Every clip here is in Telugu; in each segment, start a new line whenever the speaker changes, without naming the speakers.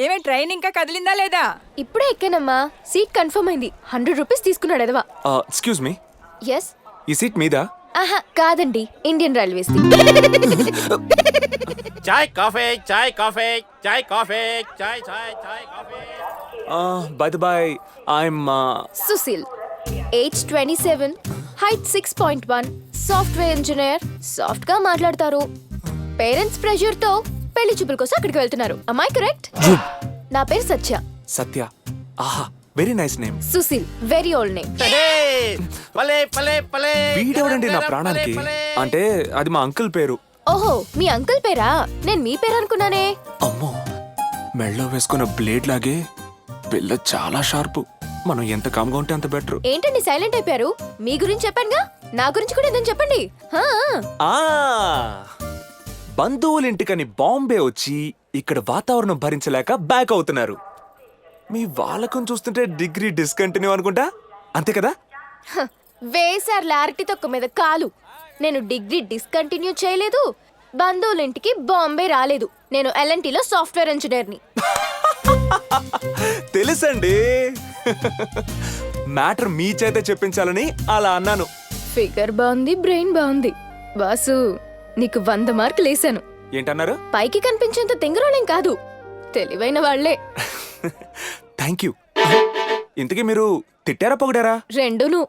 ఏమే ట్రైన్ ఇంకా కదిలిందా లేదా?
ఇప్పుడే ఎక్కానమ్మా. సీట్ కన్ఫర్మ్ అయింది. 100 రూపీస్ తీసుకున్నాడు ఎదవా.
Excuse me,
yes.
ఈ సీట్ మీదా?
ఆహా కాదండి, ఇండియన్ రైల్వేస్ ది.
చాయ్ కాఫీ చాయ్ కాఫీ చాయ్ కాఫీ చాయ్ చాయ్ చాయ్ coffee.
Bye the bye, I'm
Sushil, age 27, height 6.1, software engineer. Soft గా మాట్లాడతారు. పేరెంట్స్ ప్రెషర్ తో పెళ్లి చూపుల కోసం అక్కడికి వెళ్తున్నారు. అమ్మాయి కరెక్ట్? నా పేరు సత్య.
సత్య. ఆహా, very nice name.
Sushil, very old name.
పలే పలే పలే.
వీడెవడండి నా ప్రాణానికి? అంటే అది మా అంకుల్ పేరు.
ఓహో, మీ అంకుల్ పేరా? నేను మీ పేరు అనుకున్నానే.
అమ్మో, మెళ్ళో వేసుకున్న బ్లేడ్ లాగే పిల్ల చాలా షార్ప్. మనం ఎంత కామ్గా ఉంటే అంత బెటర్.
ఏంటండి సైలెంట్ అయిపోయారు? మీ గురించి చెప్పానుగా, నా గురించి కూడా ఏదని చెప్పండి.
బంధువులింటికని బాంబే వచ్చి ఇక్కడ వాతావరణం భరించలేక బ్యాక్ అవుతున్నారు. మీ వాళ్ళకం చూస్తుంటే డిగ్రీ డిస్కంటిన్యూ అనుకుంటా, అంతే కదా?
వేసారు అరటి తొక్క మీద కాలు. నేను డిగ్రీ డిస్కంటిన్యూ చేయలేదు, బంధువులింటికి బాంబే రాలేదు. నేను ఎల్ఎన్టీలో సాఫ్ట్వేర్ ఇంజనీర్ని.
తెలుసండి. మ్యాటర్ మీ చేతే చెప్పించాలని అలా అన్నాను.
ఫిగర్ బాగుంది, బ్రెయిన్ బాగుంది. బాసు, నీకు 100 మార్కులు వేసాను.
ఏంటన్నారు?
పైకి కనిపించేంత తింగరోళేం కాదు, తెలివైన వాళ్లే.
Thank you. ఇంతకీ మీరు తిట్టారా పొగిడారా?
రెండును.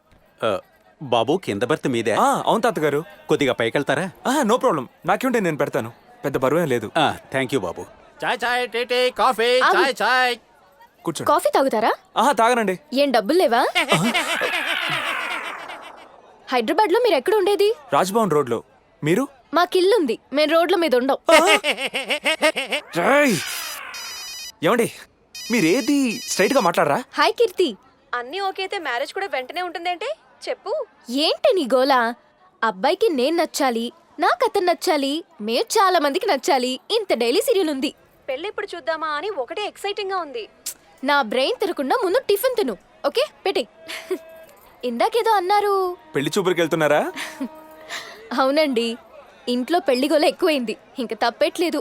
బాబు కింద బర్త్ మీదే.
అవును తాతగారు.
కొద్దిగా పైకెళ్తారా?
నో ప్రాబ్లం, నాకేంటే నేను పెడతాను. పెద్ద బరువేం లేదు.
థ్యాంక్ యూ బాబు. చాయ్ చాయ్ టీ టీ కాఫీ
ఆగు.
చాయ్ చాయ్.
కూర్చోండి.
కాఫీ తాగుతారా?
తాగనండి.
ఏం డబ్బులు లేవా? హైదరాబాద్ లో మీరు ఎక్కడ ఉండేది?
రాజ్భవన్ రోడ్ లో. మీరు?
మాకిల్లుంది, మేము రోడ్ల మీద ఉండం.
ఏమండి, మీరేది స్ట్రైట్ గా మాట్లాడరా?
హాయ్ కీర్తి.
అన్నీ ఓకే అయితే మ్యారేజ్ కూడా వెంటనే ఉంటుందేంటి? చెప్పు.
ఏంటి నీ గోలా? అబ్బాయికి నేను నచ్చాలి, నాకు అతను నచ్చాలి, మేము చాలా మందికి నచ్చాలి. ఇంత డైలీ సీరియల్ ఉంది.
పెళ్ళి ఎప్పుడు చూద్దామా అని ఒకటే ఎక్సైటింగ్ గా ఉంది.
నా బ్రెయిన్ తిరగకుండా ముందు టిఫిన్ తిను. ఓకే పెట్టి. ఇందాకేదో అన్నారు.
పెళ్లి చూపురికి వెళ్తున్నారా?
అవునండి, ఇంట్లో పెళ్లి గోల ఎక్కువైంది. ఇంక తప్పేట్లేదు.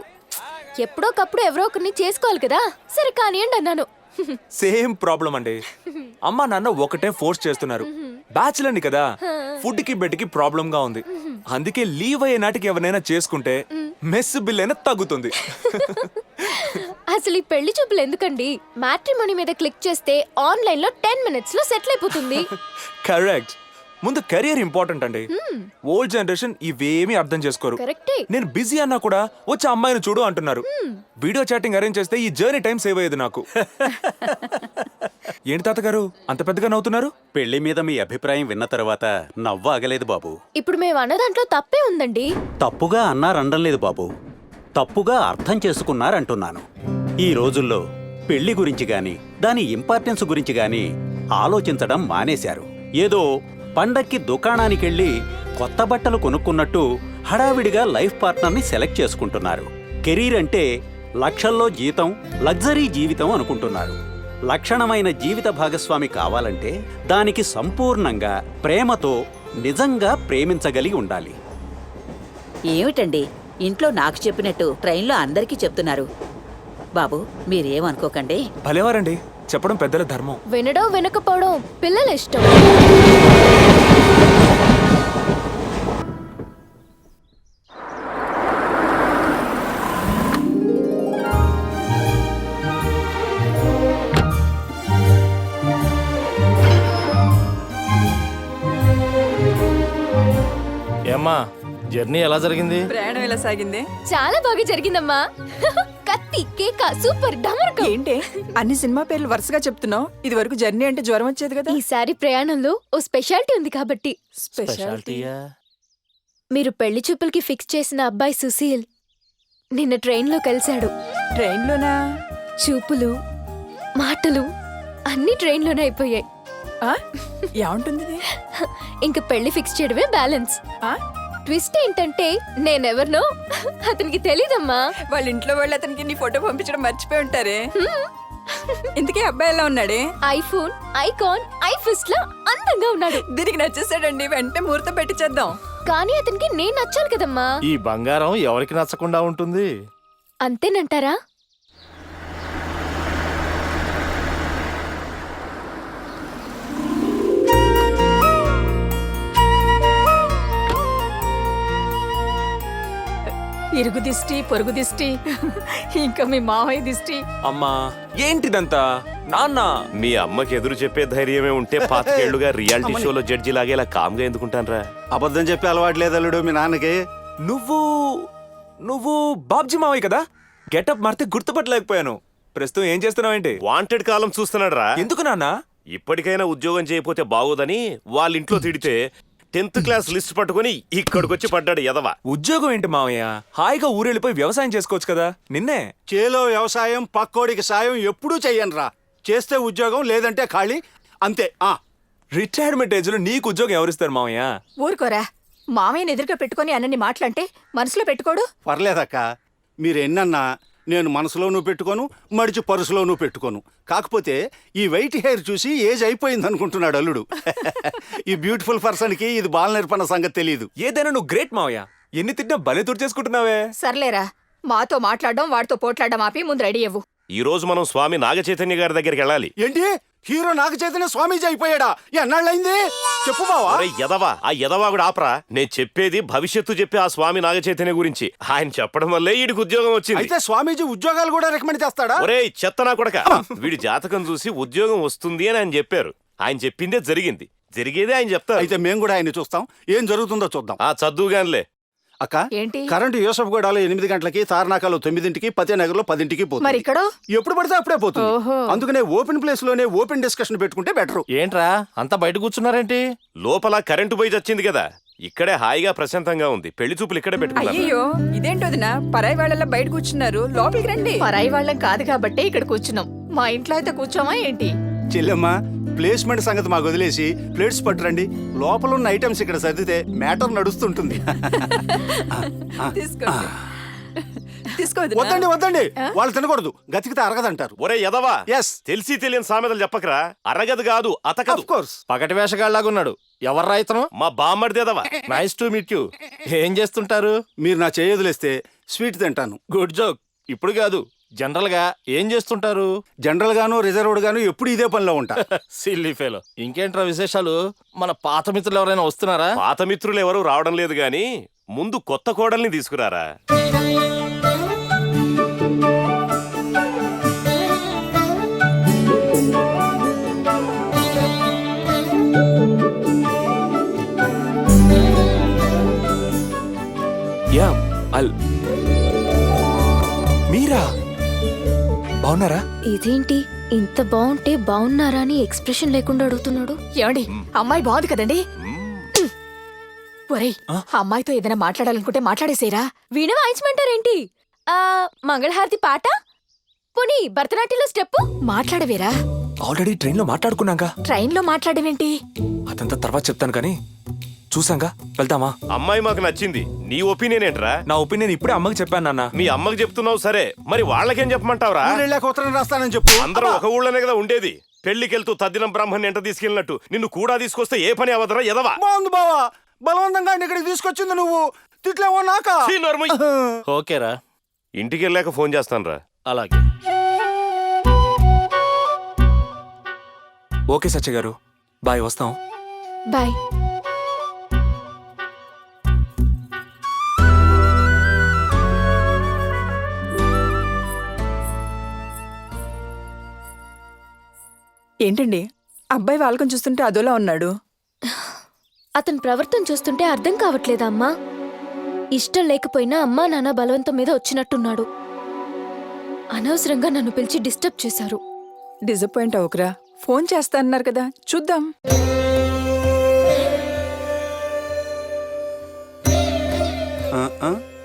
ఎప్పుడోకప్పుడు ఎవరో ఒకరిని చేసుకోవాలి కదా. సరే కానివ్వండి అన్నాను.
సేమ్ ప్రాబ్లం అండి. అమ్మా నాన్న ఒకటే ఫోర్స్ చేస్తున్నారు. బ్యాచులర్ని కదా, ఫుడ్ కి బెడ్ కి ప్రాబ్లం గా ఉంది. అందుకే లీవ్ అయ్యే నాటికి ఎవరైనా చేసుకుంటే మెస్ బిల్ అయినా తగ్గుతుంది.
అసలు ఈ పెళ్లి చూపులు ఎందుకండి? మ్యాట్రిమోనీ మీద క్లిక్ చేస్తే ఆన్లైన్ లో 10 minutes లో సెటిల్ అయిపోతుంది.
కరెక్ట్. ముందు కెరియర్ ఇంపార్టెంట్ అండి. ఓల్డ్ జనరేషన్ ఇవేమీ అర్థం చేసుకోరు.
కరెక్టే.
నేను బిజీ అన్నా కూడా వచ్చి అమ్మాయిని చూడు అంటున్నారు. వీడియో చాటింగ్ అరేంజ్ చేస్తే ఈ జర్నీ టైం సేవ్ అయ్యేది నాకు. ఏంటి తాతగారు అంత పెద్దగా నవ్వుతున్నారు?
పెళ్లి మీద మీ అభిప్రాయం విన్న తర్వాత నవ్వు ఆగలేదు బాబు.
ఇప్పుడు మేము అన్న దాంట్లో తప్పే ఉందండి.
తప్పుగా అన్నారనడం లేదు బాబు, తప్పుగా అర్థం చేసుకున్నారంటున్నాను. ఈ రోజుల్లో పెళ్లి గురించి గాని దాని ఇంపార్టెన్స్ గురించి గాని ఆలోచించడం మానేశారు. ఏదో పండక్కి దుకాణానికెళ్ళి కొత్త బట్టలు కొనుక్కున్నట్టు హడావిడిగా లైఫ్ పార్ట్నర్ని సెలెక్ట్ చేసుకుంటున్నారు. కెరీర్ అంటే లక్షల్లో జీతం, లగ్జరీ జీవితం అనుకుంటున్నారు. లక్షణమైన జీవిత భాగస్వామి కావాలంటే దానికి సంపూర్ణంగా ప్రేమతో నిజంగా ప్రేమించగలిగి ఉండాలి.
ఏమిటండి ఇంట్లో నాకు చెప్పినట్టు ట్రైన్లో అందరికీ చెప్తున్నారు? బాబు మీరేమనుకోకండి.
భలేవారండి, చెప్పడం పెద్దల ధర్మం.
వినడం వినకపోవడం పిల్లల ఇష్టం.
ఏమ్మా, జర్నీ ఎలా జరిగింది?
ప్రయాణం ఎలా సాగింది?
చాలా బాగా జరిగిందమ్మా. కత్తి కేక సూపర్ డమరకం.
ఏంటి అన్ని సినిమా పేర్లు వరుసగా చెప్తున్నావు? ఇది వరకు జర్నీ అంటే జ్వరం వచ్చేది కదా.
ఈసారి ప్రయాణంలో ఓ స్పెషాలిటీ ఉంది కాబట్టి.
స్పెషాలిటీయా?
మీరు పెళ్లి చూపులకి ఫిక్స్ చేసిన అబ్బాయి సుశీల్ నిన్న ట్రైన్లో కలిశాడు.
ట్రైన్లోనా?
చూపులు మాటలు అన్ని ట్రైన్లోనే అయిపోయాయి.
ఏముంటుంది ఇది?
ఇంక పెళ్లి ఫిక్స్ చేయడమే బ్యాలెన్స్. ట్విస్ట్ ఏంటంటే నేనెవరినో అతనికి తెలీదమ్మా.
వాళ్ళ ఇంట్లో వాళ్ళు అతనికి నీ ఫోటో పంపించడం మర్చిపోయి ఉంటారే. ఇంతకీ అబ్బాయి ఎలా ఉన్నాడే?
ఐఫోన్, ఐకాన్, ఐఫిస్ట్ లా అందంగా ఉన్నాడు.
దీనికి నచ్చేసాడండి, వెంటనే ముహూర్తం పెట్టించేద్దాం.
కానీ అతనికి నేను నచ్చాలి కదమ్మా.
ఈ బంగారం ఎవరికి నచ్చకుండా ఉంటుంది?
అంతేనంటారా?
ఇరుగు దిష్టి పొరుగు దిష్టి ఇంకా మీ మావయ్య దిష్టి.
అమ్మా ఏంటిదంతా? నాన్న
మీ అమ్మకి ఎదురు చెప్పే ధైర్యమే ఉంటే పాతికేళ్లుగా రియాలిటీ షోలో జడ్జి లాగే ఇలా కామ్గా ఎందుకుంటానరా?
అబద్ధం చెప్పే అలవాటు లేదు అల్లుడు మీ నాన్నకి.
నువ్వు నువ్వు బాబ్జీ మావయ్య కదా? గెటప్ మారితే గుర్తుపట్టలేకపోయాను. ప్రస్తుతం ఏం చేస్తున్నావేంటి?
వాంటెడ్ కాలం చూస్తున్నాడు రా.
ఎందుకు నాన్న?
ఇప్పటికైనా ఉద్యోగం చేయకపోతే బాగోదని వాళ్ళ ఇంట్లో తిడితే 10th క్లాస్ లిస్ట్ పట్టుకుని ఇక్కడికొచ్చి పడ్డాడు ఎదవ.
ఉద్యోగం ఏంటి మావయ్య? హాయిగా ఊరెళ్ళిపోయి వ్యవసాయం చేసుకోవచ్చు కదా. నిన్నే
చేలో వ్యవసాయం పక్కోడికి సాయం ఎప్పుడూ చెయ్యనురా. చేస్తే ఉద్యోగం లేదంటే ఖాళీ అంతే.
రిటైర్మెంట్ ఏజ్ లో నీకు ఉద్యోగం ఎవరిస్తారు మావయ్య?
ఊరుకోరా, మావయ్యని ఎదురుగా పెట్టుకొని అన్నని మాటలంటే మనసులో పెట్టుకోడు.
పర్లేదక్క, మీరు ఎన్నన్నా నేను మనసులోనూ పెట్టుకోను, మడిచి పరుసులోనూ పెట్టుకోను. కాకపోతే ఈ వైట్ హెయిర్ చూసి ఏజ్ అయిపోయింది అనుకుంటున్నాడు అల్లుడు. ఈ బ్యూటిఫుల్ పర్సన్ కి ఇది బాల నేర్పన్న సంగతి తెలియదు.
ఏదైనా నువ్వు గ్రేట్ మావయ్య. ఎన్ని తిట్టినా భలే తుడిచేసుకుంటున్నావే.
సర్లేరా, మాతో మాట్లాడడం వాడితో పోట్లాడడం ఆపి ముందు రెడీ అవ్వు.
ఈ రోజు మనం స్వామి నాగ చైతన్య గారి దగ్గరికి వెళ్ళాలి.
ఏంటి హీరో నాగ చైతన్య స్వామీజీ అయిపోయాడా? ఎన్నాళ్ళైంది చెప్పు బావా.
ఒరే ఎదవా, ఆ ఎదవా కూడా ఆపరా. నేను చెప్పేది భవిష్యత్తు చెప్పే ఆ స్వామి నాగ చైతన్య గురించి. ఆయన చెప్పడం వల్లే వీడికి ఉద్యోగం వచ్చింది.
అయితే స్వామీజీ ఉద్యోగాలు కూడా రికమెండ్ చేస్తాడా?
ఒరే చెత్త నా కొడక, వీడి జాతకం చూసి ఉద్యోగం వస్తుంది అని ఆయన చెప్పారు. ఆయన చెప్పిందే జరిగింది, జరిగేదే ఆయన చెప్తారు.
అయితే మేము కూడా ఆయన చూస్తాం, ఏం జరుగుతుందో చూద్దాం.
ఆ చదువుగానిలే.
అక్క
ఏంటి?
కరెంటు యూసఫ్గూడలో 8 గంటలకి, తార్నాకలో 9ంటికి, పతేనగర్లో 10ంటికి పోతుంది.
మరి ఇక్కడ
ఎప్పుడు పడితే అప్పుడే పోతుంది.
ఓహో.
అందుకనే ఓపెన్ ప్లేస్ లోనే ఓపెన్ డిస్కషన్ పెట్టుకుంటే బెటర్.
ఏంట్రా అంతా బయట కూర్చున్నారేంటి?
లోపల కరెంటు పోయి వచ్చింది కదా, ఇక్కడే హాయిగా ప్రశాంతంగా ఉంది. పెళ్లి చూపులు ఇక్కడే పెట్టుకున్నారు.
అయ్యో ఇదేంటోదినా, పరాయి వాళ్ళ బయట కూర్చున్నారు, లోపలికి రండి. పరాయి వాళ్ళం కాదు కాబట్టి ఇక్కడ కూర్చున్నాం. మా ఇంట్లో అయితే కూర్చోమా ఏంటి?
చెల్లెమ్మ, ప్లేస్మెంట్ సంగతి మాకు వదిలేసి ప్లేట్స్ పట్టురండి. లోపల ఉన్న ఐటమ్స్ ఇక్కడ సర్దితే మ్యాటర్ నడుస్తుంటుంది.
తీసుకోండి. తీసుకోవద్దు.
వద్దండి వద్దండి, వాళ్ళు తినకూడదు, గతికితే అరగదంటారు.
ఒరే ఎదవా,
ఎస్
తెలిసి తెలియని సామెతలు చెప్పకరా. అరగదు కాదు అతకదు.
Of course.
పగటి వేషగాళ్ళలాగున్నాడు. ఎవర్రా ఇతను?
మా బామ్మడిదేదవా.
Nice to meet you. ఏం చేస్తుంటారు?
మీరు నా చేయొదిలేస్తే స్వీట్ తింటాను.
Good joke. ఇప్పుడు కాదు, జనరల్ గా ఏం చేస్తుంటారు?
జనరల్ గాను రిజర్వ్డ్ గాను ఎప్పుడు ఇదే పనిలో ఉంటా.
Silly fellow. ఇంకేంట్రా విశేషాలు? మన పాత మిత్రులు ఎవరైనా వస్తున్నారా?
పాత మిత్రులు ఎవరు రావడం లేదు గాని ముందు కొత్త కోడల్ని తీసుకురారా.
యా మీరా బాగున్నారా?
ఇదేంటి ఇంత బాగుంటే బాగున్నారా అని ఎక్స్ప్రెషన్ లేకుండా అడుగుతున్నాడు.
ఏమండి, అమ్మాయి బాగుంది కదండి? ఒరేయ్, అమ్మాయితో ఏదైనా మాట్లాడాలనుకుంటే మాట్లాడేసేరా.
వీణ వాయించమంటారేంటి? మంగళహారతి పాట, పోనీ భరతనాట్యంలో స్టెప్
మాట్లాడవేరా.
ఆల్రెడీ ట్రైన్ లో మాట్లాడుకున్నాగా.
ట్రైన్ లో మాట్లాడమేంటి?
అదంతా తర్వాత చెప్తాను కానీ చూసాంగా, వెళ్తామా?
అమ్మాయి మాకు నచ్చింది. నీ ఒపీనియన్ ఏంట్రా?
నా ఒపీనియన్ ఇప్పుడే అమ్మకి చెప్పాను నాన్న.
మీ అమ్మకి చెప్తున్నావు సరే, మరి వాళ్ళకేం చెప్పమంటావురా?
ఊరు వెళ్ళాక ఉత్తరం రాస్తానని చెప్పు.
అందరూ ఒక ఊళ్ళోనే కదా ఉండేది. పెళ్లికెళ్తూ తద్దినం బ్రాహ్మణ్ణి ఎంట తీసుకెళ్ళినట్టు నిన్ను కూడా తీసుకొస్తే ఏ పని అవదరా ఎదవా.
బాగుంది బావా, బలవంతంగా ఇక్కడికి తీసుకొచ్చింది నువ్వు. తిట్లేమో నాకా?
ఛీ, నోర్మూయ్.
ఓకేరా,
ఇంటికి వెళ్ళాక ఫోన్ చేస్తాను రా.
అలాగే.
ఓకే సత్య గారు, బాయ్, వస్తాం.
బాయ్.
ఏంటండి, అబ్బాయి వాళ్ళకం చూస్తుంటే అదోలా ఉన్నాడు.
అతని ప్రవర్తన చూస్తుంటే అర్థం కావట్లేదా అమ్మా? ఇష్టం లేకపోయినా అమ్మా నాన్న బలవంతం మీద వచ్చినట్టున్నాడు. అనవసరంగా నన్ను పిలిచి డిస్టర్బ్ చేశారు.
డిసప్పాయింట్ అవ్వకురా, ఫోన్ చేస్తా అన్నారు కదా, చూద్దాం.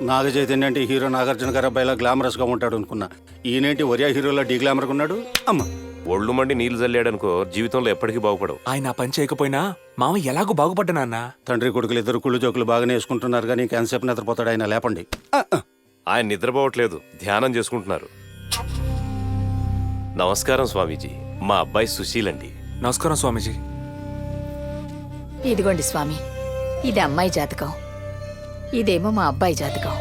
నాగ చైతన్య అంటే హీరో నాగార్జున గారు అబ్బాయిలా గ్లామరస్ గా ఉంటాడు అనుకున్నా. ఈయనేంటి ఒరియా హీరోలా డీ గ్లామర్ ఉన్నాడు. అమ్మ
ఒళ్ళు మండి నీళ్లు చల్లాడనుకో, జీవితంలో ఎప్పటికీ బాగుపడవు.
ఆయన ఆ పని చేయకపోయినా మామ ఎలాగో బాగుపడ్డా నాన్న.
తండ్రి కొడుకులు ఇద్దరు కుళ్ళు జోకులు బాగానే వేసుకుంటున్నారు కానీ క్యాన్సెప్ నిద్రపోతాడు ఆయన, లేపండి.
ఆయన నిద్రపోవట్లేదు, ధ్యానం చేసుకుంటున్నారు. నమస్కారం స్వామీజీ, మా అబ్బాయి సుశీల్ అండి.
నమస్కారం స్వామీజీ.
ఇదిగోండి స్వామి, ఇది అమ్మాయి జాతకం, ఇదేమో మా అబ్బాయి జాతకం.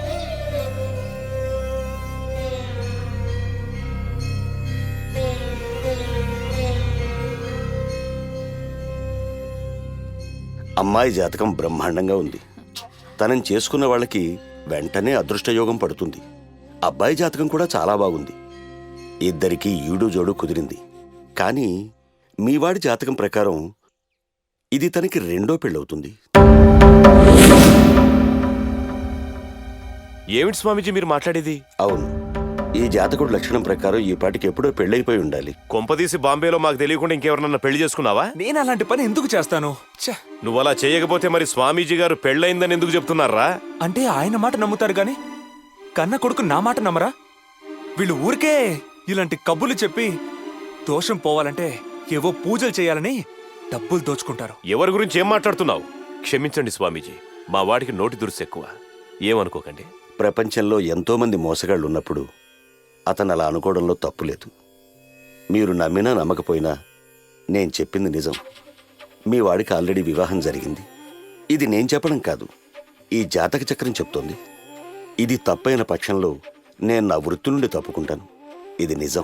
అమ్మాయి జాతకం బ్రహ్మాండంగా ఉంది. తనని చేసుకున్న వాళ్ళకి వెంటనే అదృష్టయోగం పడుతుంది. అబ్బాయి జాతకం కూడా చాలా బాగుంది. ఇద్దరికీ ఈడు జోడు కుదిరింది. కానీ మీ వాడి జాతకం ప్రకారం ఇది తనకి రెండో పెళ్ళవుతుంది.
ఏమిటి స్వామీజీ మీరు మాట్లాడేది?
అవును, ఈ జాతకుడు లక్షణం ప్రకారం ఈ పాటికి ఎప్పుడో పెళ్ళైపోయి ఉండాలి. కొంపదీసి బాంబేలో మాకు తెలియకుండా ఇంకెవరన్నా పెళ్లి చేసుకున్నావా?
నేను అలాంటి పని ఎందుకు చేస్తాను? ఛ!
నువ్వు అలా చేయకపోతే మరి స్వామీజీ గారు పెళ్ళయిందని ఎందుకు చెప్తున్నారా?
అంటే ఆయన మాట నమ్ముతారు గాని కన్న కొడుకు నా మాట నమ్మరా? వీళ్ళు ఊరికే ఇలాంటి కబుర్లు చెప్పి దోషం పోవాలంటే ఏవో పూజలు చేయాలని డబ్బులు దోచుకుంటారు.
ఎవరి గురించి ఏం మాట్లాడుతున్నావు? క్షమించండి స్వామీజీ, మా వాడికి నోటి దురుసు ఎక్కువ. ఏమనుకోకండి. ప్రపంచంలో ఎంతో మంది మోసగాళ్ళు ఉన్నప్పుడు అతను అలా అనుకోవడంలో తప్పులేదు. మీరు నమ్మినా నమ్మకపోయినా నేను చెప్పింది నిజం. మీ వాడికి ఆల్రెడీ వివాహం జరిగింది. ఇది నేను చెప్పడం కాదు, ఈ జాతక చక్రం చెప్తోంది. ఇది తప్పైన పక్షంలో నేను నా వృత్తి నుండి తప్పుకుంటాను. ఇది నిజం.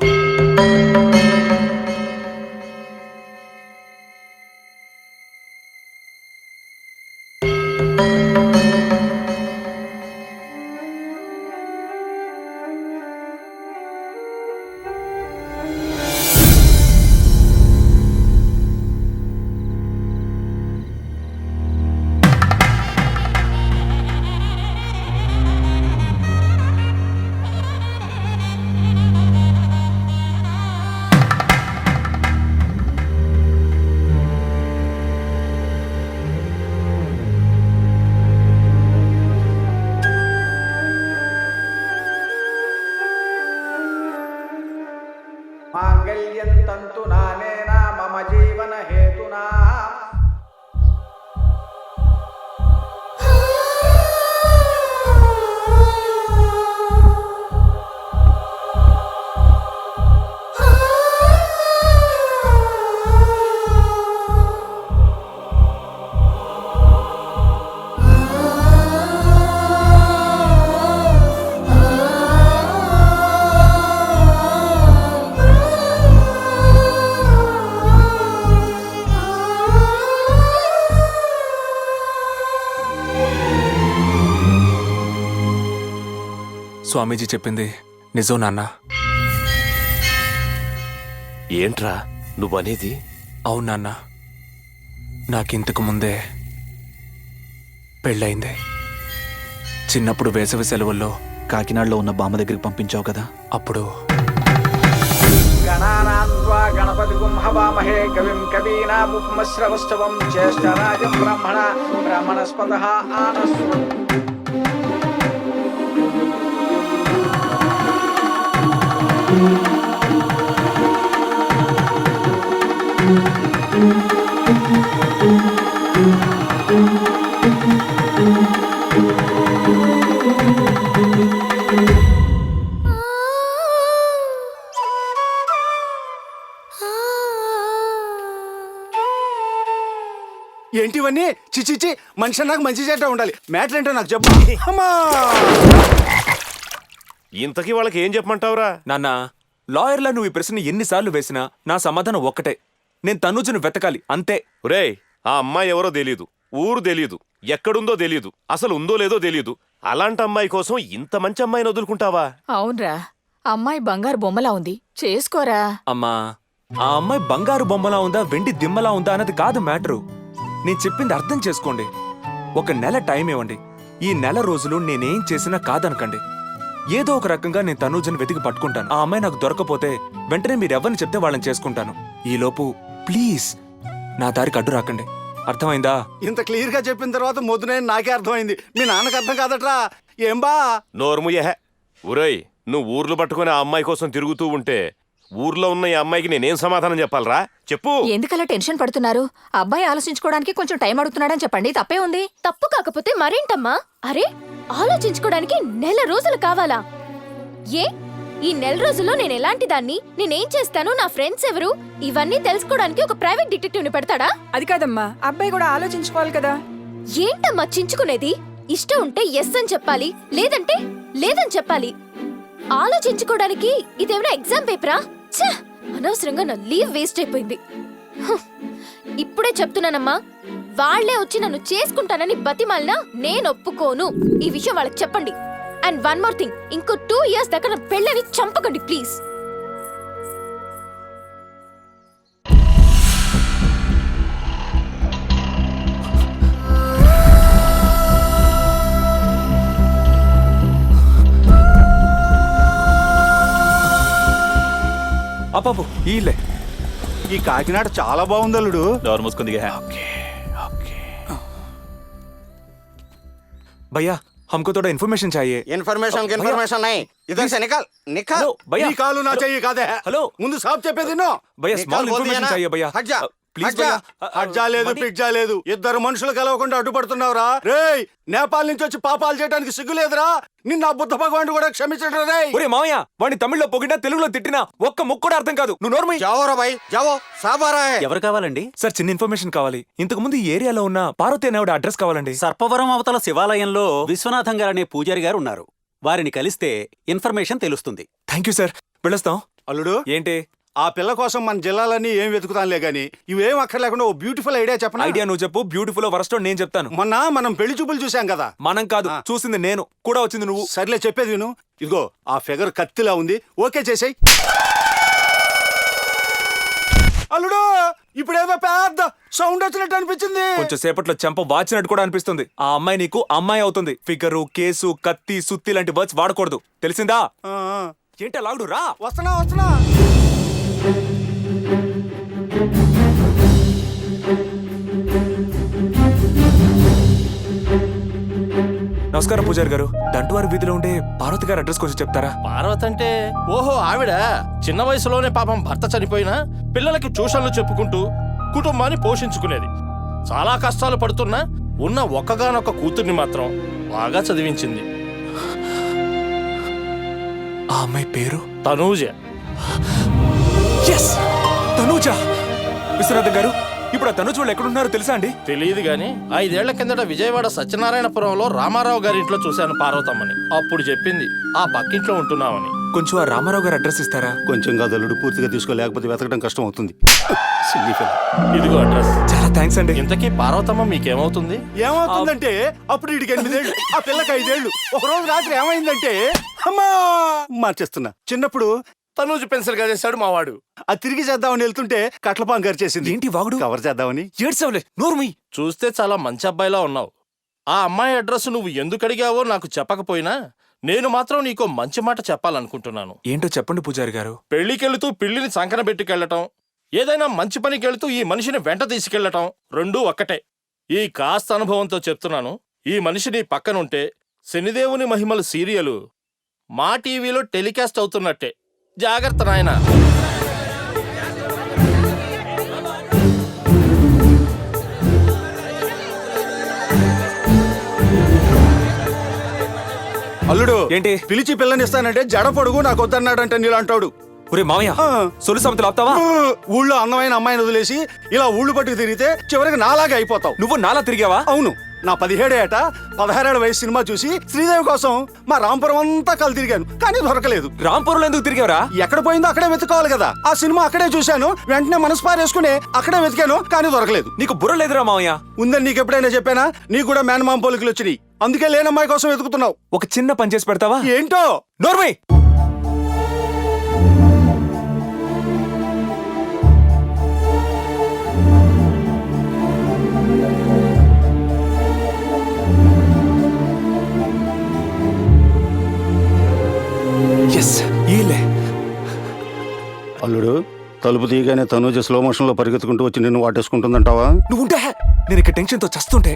మాంగళ్యం తంతునా నేనా మమ జీవన హేతునా.
స్వామీజీ చెప్పింది నిజం నాన్న.
ఏంట్రా నువ్వనేది?
అవును నాన్న, నాకింతకు ముందే పెళ్ళయింది. చిన్నప్పుడు వేసవి సెలవుల్లో
కాకినాడలో ఉన్న బామ్మ దగ్గరికి పంపించావు కదా,
అప్పుడు
గణానాత్వా గణపతి గుంహవామహే కవిం కవీనాముపమశ్రవస్తవం జ్యేష్ఠరాజం బ్రహ్మణస్పతః ఆనశ్వతం. ఏంటివన్నీ? చిచిచి, మనిషి నాకు మంచి చేట ఉండాలి. మ్యాటర్ ఏంటో నాకు చెప్పు. అమ్మా!
ఇంతకీ వాళ్ళకి ఏం చెప్పమంటావురా?
నాన్న, లాయర్లా నువ్వు ఈ ప్రశ్న ఎన్నిసార్లు వేసినా నా సమాధానం ఒక్కటే. నేను తనుజను వెతకాలి, అంతే.
ఒరేయ్, ఆ అమ్మాయి ఎవరో తెలీదు, ఊరు తెలీదు, ఎక్కడుందో తెలీదు, అసలు ఉందో లేదో తెలీదు. అలాంటి అమ్మాయి కోసం ఇంత మంచి అమ్మాయిని వదులుకుంటావా?
అవునరా, అమ్మాయి బంగారు బొమ్మలా ఉంది, చేసుకోరా.
అమ్మా, ఆ అమ్మాయి బంగారు బొమ్మలా ఉందా వెండి దిమ్మలా ఉందా అన్నది కాదు మ్యాటరు. నేను చెప్పింది అర్థం చేసుకోండి. ఒక నెల టైం ఇవ్వండి. ఈ నెల రోజులు నేనేం చేసినా కాదనకండి. ఏదో ఒక రకంగా నేను తనూజను వెతికి పట్టుకుంటాను. ఆ అమ్మాయి నాకు దొరకపోతే వెంటనే మీరెవరిని చెప్తే వాళ్ళని చేసుకుంటాను. ఈలోపు ప్లీజ్ నా దారికి అడ్డు రాకండి. అర్థమైందా?
ఇంత క్లియర్ గా చెప్పిన తర్వాత మొదనే నాకే అర్థమైంది. మీ నాన్నకు అర్థం కాదట్రా. ఏం బా?
నోర్ముయహే. ఒరేయ్, నువ్వు ఊర్లు పట్టుకుని ఆ అమ్మాయి కోసం తిరుగుతూ ఉంటే ఊర్లో ఉన్న ఈ అమ్మాయికి నేనేం సమాధానం చెప్పాలరా? చెప్పు.
ఎందుకలా టెన్షన్ పడుతున్నారు? అబ్బాయి ఆలోచించుకోవడానికి కొంచెం టైం అడుగుతున్నాడని చెప్పండి, తప్పే ఉంది.
తప్పు కాకపోతే మరేంటమ్మా? అరే, ఆలోచించుకోవడానికి నెల రోజులు కావాలా? ఏ ఈ నెల రోజుల్లో నేను ఎలాంటి దాన్ని, నేనేం చేస్తాను, నా ఫ్రెండ్స్ ఎవరు, ఇవన్నీ తెలుసుకోవడానికి ఒక ప్రైవేట్ డిటెక్టివ్ ని పెడతాడా?
అది కాదమ్మా, అబ్బాయి కూడా ఆలోచించుకోవాలి కదా.
ఏంటమ్మా చించుకునేది? ఇష్టం ఉంటే ఎస్ అని చెప్పాలి, లేదంటే లేదని చెప్పాలి. ఆలోచించుకోవడానికి ఇదేమైనా ఎగ్జామ్ పేపరా? ఛ! అనవసరంగా నా లీవ్ వేస్ట్ అయిపోయింది. ఇప్పుడే చెప్తున్నానమ్మా, వాళ్లే వచ్చి నన్ను చేసుకుంటానని బతిమాలినా నేను ఒప్పుకోను. ఈ విషయం వాళ్ళకి చెప్పండి. అండ్ వన్ మోర్ థింగ్, ఇంకో 2 years దాకా నా పెళ్ళని చంపకండి ప్లీజ్.
అపాపు ఈలే
ఈ కాకినాడ చాలా బాగుంది అల్లుడు.
డోర్ మూసుకుంది.
భయ్యా हमको थोड़ा इन्फॉर्मेशन चाहिए.
ఇన్ఫర్మేషన్ నై ఇదర్ సే నికాల్
हेलो भैया.
ఈ కాలు నా చెయ్యి కాదే.
హలో
ముందు సాబ్ చెప్పేది విను.
भैया स्मॉल इन्फॉर्मेशन चाहिए भैया.
హట్ జా
ప్లీజ్ భయ్యా.
అడ్జా లేదు పిజ్జా లేదు, ఇద్దరు మనుషులు కలవకుండా అడ్డుపడుతున్నావురా. రేయ్, నేపాల్ నుంచి వచ్చి పాపాలు చేయడానికి సిగ్గు లేదురా. నిన్న ఆ బుద్ధ భగవానుడు కూడా క్షమించడు రేయ్.
ఒరే మావయ్య, వాడిని తమిళ్లో పొగిడినా తెలుగులో తిట్టినా ఒక్క ముక్కు కూడా అర్థం కాదు. నువ్వు నోర్మై.
జావోరా భాయ్ జావో సాబారా హై.
ఎవరు కావాలండి?
సార్ చిన్న ఇన్ఫర్మేషన్ కావాలి. ఇంతకు ముందు ఈ ఏరియాలో ఉన్న పార్వతి అనే ఆవిడ అడ్రస్ కావాలండి.
సర్పవరం అవతల శివాలయంలో విశ్వనాథం గారు అనే పూజారి గారు ఉన్నారు. వారిని కలిస్తే ఇన్ఫర్మేషన్ తెలుస్తుంది.
థ్యాంక్ యూ సార్, వెళ్ళొస్తాం.
అల్లుడు,
ఏంటి
ఆ పిల్ల కోసం మన జిల్లాలన్నీ ఏం వెతుకుతానులే గాని ఇవేం అక్కర్లేకుండా ఓ బ్యూటిఫుల్ ఐడియా చెప్పనా?
ఐడియా నువ్వు చెప్పు, బ్యూటిఫుల్ వరస్ట్ నేను చెప్తాను.
మొన్న మనం పెళ్లి చూపులు చూసాం కదా.
మనం కాదు చూసింది నేను, కూడా వచ్చింది నువ్వు.
సర్లే చెప్పేది విను. ఇదిగో ఆ ఫిగర్ కత్తిలా ఉంది, ఓకే చేసేయ్. అల్లుడు, ఇప్పుడేదో పెద్ద సౌండ్ వచ్చినట్టు అనిపించింది.
కొంచెం సేపట్లో చెంప వాచినట్టు కూడా అనిపిస్తుంది. ఆ అమ్మాయి నీకు అమ్మాయి అవుతుంది. ఫిగరు, కేసు, కత్తి, సుత్తి లాంటి వర్డ్స్ వాడకూడదు, తెలిసిందా?
ఆ, ఆ.
ఏంటా లాగుడు, రా.
వస్తున్నా.
నమస్కారం పూజారి గారు. దంటువారి వీధిలో ఉండే పార్వతి గారి అడ్రస్ కొంచెం చెప్తారా?
పార్వతి అంటే ఓహో ఆవిడ చిన్న వయసులోనే పాపం భర్త చనిపోయినా పిల్లలకి ట్యూషన్లు చెప్పుకుంటూ కుటుంబాన్ని పోషించుకునేది. చాలా కష్టాలు పడుతున్నా ఉన్న ఒక్కగానొక్క కూతుర్ని మాత్రం బాగా చదివించింది.
ఆ అమ్మాయి పేరు
తనూజ.
yes! తనూజ. విశ్వనాథం గారు, ఇప్పుడు ఆ తనూజ వాళ్ళు ఎక్కడున్నారో తెలుసా అండి?
తెలియదు గాని 5 ఏళ్ల కిందట విజయవాడ సత్యనారాయణపురంలో రామారావు గారి ఇంట్లో చూశాను పార్వతమ్మని. అప్పుడు చెప్పింది ఆ పక్కింట్లో ఉంటున్నామని.
కొంచెం ఆ రామారావు గారి అడ్రస్ ఇస్తారా?
కొంచెం కాదు అల్లుడు, పూర్తిగా తీసుకోలేకపోతే వెతకడం కష్టం అవుతుంది.
ఇదిగో అడ్రస్.
చాలా థ్యాంక్స్ అండి.
ఇంతకీ పార్వతమ్మ మీకేమవుతుంది?
ఏమవుతుందంటే అప్పుడు వీడికి 8 ఏళ్ళు, ఆ పిల్లకి 5 ఏళ్ళు. ఒక రోజు రాత్రి ఏమైందంటే అమ్మా మార్చేస్తున్నా. చిన్నప్పుడు
తనూజు పెన్సిల్ గా చేశాడు మావాడు.
అది తిరిగి చేద్దామని వెళ్తుంటే కట్లపాం గారు చేసింది.
ఏంటి వాగుడు?
కవర్ చేద్దామని.
ఏడ్చవలే, నోర్మి.
చూస్తే చాలా మంచి అబ్బాయిలా ఉన్నావు. ఆ అమ్మాయి అడ్రస్ నువ్వు ఎందుకు అడిగావో నాకు చెప్పకపోయినా నేను మాత్రం నీకో మంచి మాట చెప్పాలనుకుంటున్నాను.
ఏంటో చెప్పండి పూజారి గారు.
పెళ్లికెళ్తూ పిల్లిని సంకన పెట్టుకెళ్లటం, ఏదైనా మంచి పనికెళ్తూ ఈ మనిషిని వెంట తీసుకెళ్లటం రెండూ ఒక్కటే. ఈ కాస్త అనుభవంతో చెప్తున్నాను. ఈ మనిషి నీ పక్కనుంటే శనిదేవుని మహిమలు సీరియలు మా టీవీలో టెలికాస్ట్ అవుతున్నట్టే. జాగ్రత్త నాయనా.
అల్లుడు,
ఏంటి?
పిలిచి పిల్లనిస్తానంటే జడ పొడుగు నాకు వద్దన్నాడంటే నీలాంటాడు.
ఒరే మామయ్య, సొలు సమతలు ఆపుతావా?
ఊళ్ళో అందమైన అమ్మాయిని వదిలేసి ఇలా ఊళ్ళు పట్టుకు తిరిగితే చివరికి నాలాగే అయిపోతావు.
నువ్వు నాలా తిరిగావా?
అవును, నా 17 ఏట 16 వయసు సినిమా చూసి శ్రీదేవి కోసం మా రాంపురం అంతా కలు తిరిగాను, కానీ దొరకలేదు.
రాంపూర్లో ఎందుకు తిరిగావరా?
ఎక్కడ పోయిందో అక్కడే వెతుకోవాలి కదా. ఆ సినిమా అక్కడే చూశాను, వెంటనే మనసు పారేసుకుని అక్కడే వెతికాను, కానీ దొరకలేదు.
నీకు బుర్ర లేదురా మామయ్య.
ఉందని నీకు ఎప్పుడైనా చెప్పానా? నీకు కూడా మేనమామ పోలికలు వచ్చినాయి, అందుకే లేనమ్మాయి కోసం వెతుకుతున్నావు.
ఒక చిన్న పని చేసి పెడతావా?
ఏంటో?
నోర్మై.
అల్లుడు, తలుపు తీయగానే తనూజ స్లో మోషన్ లో పరిగెత్తుకుంటూ వచ్చి నిన్ను వాటేసుకుంటుందంటావా?
నువ్వు ఉంటే నేను ఇక్కడ టెన్షన్ తో చస్తుంటే.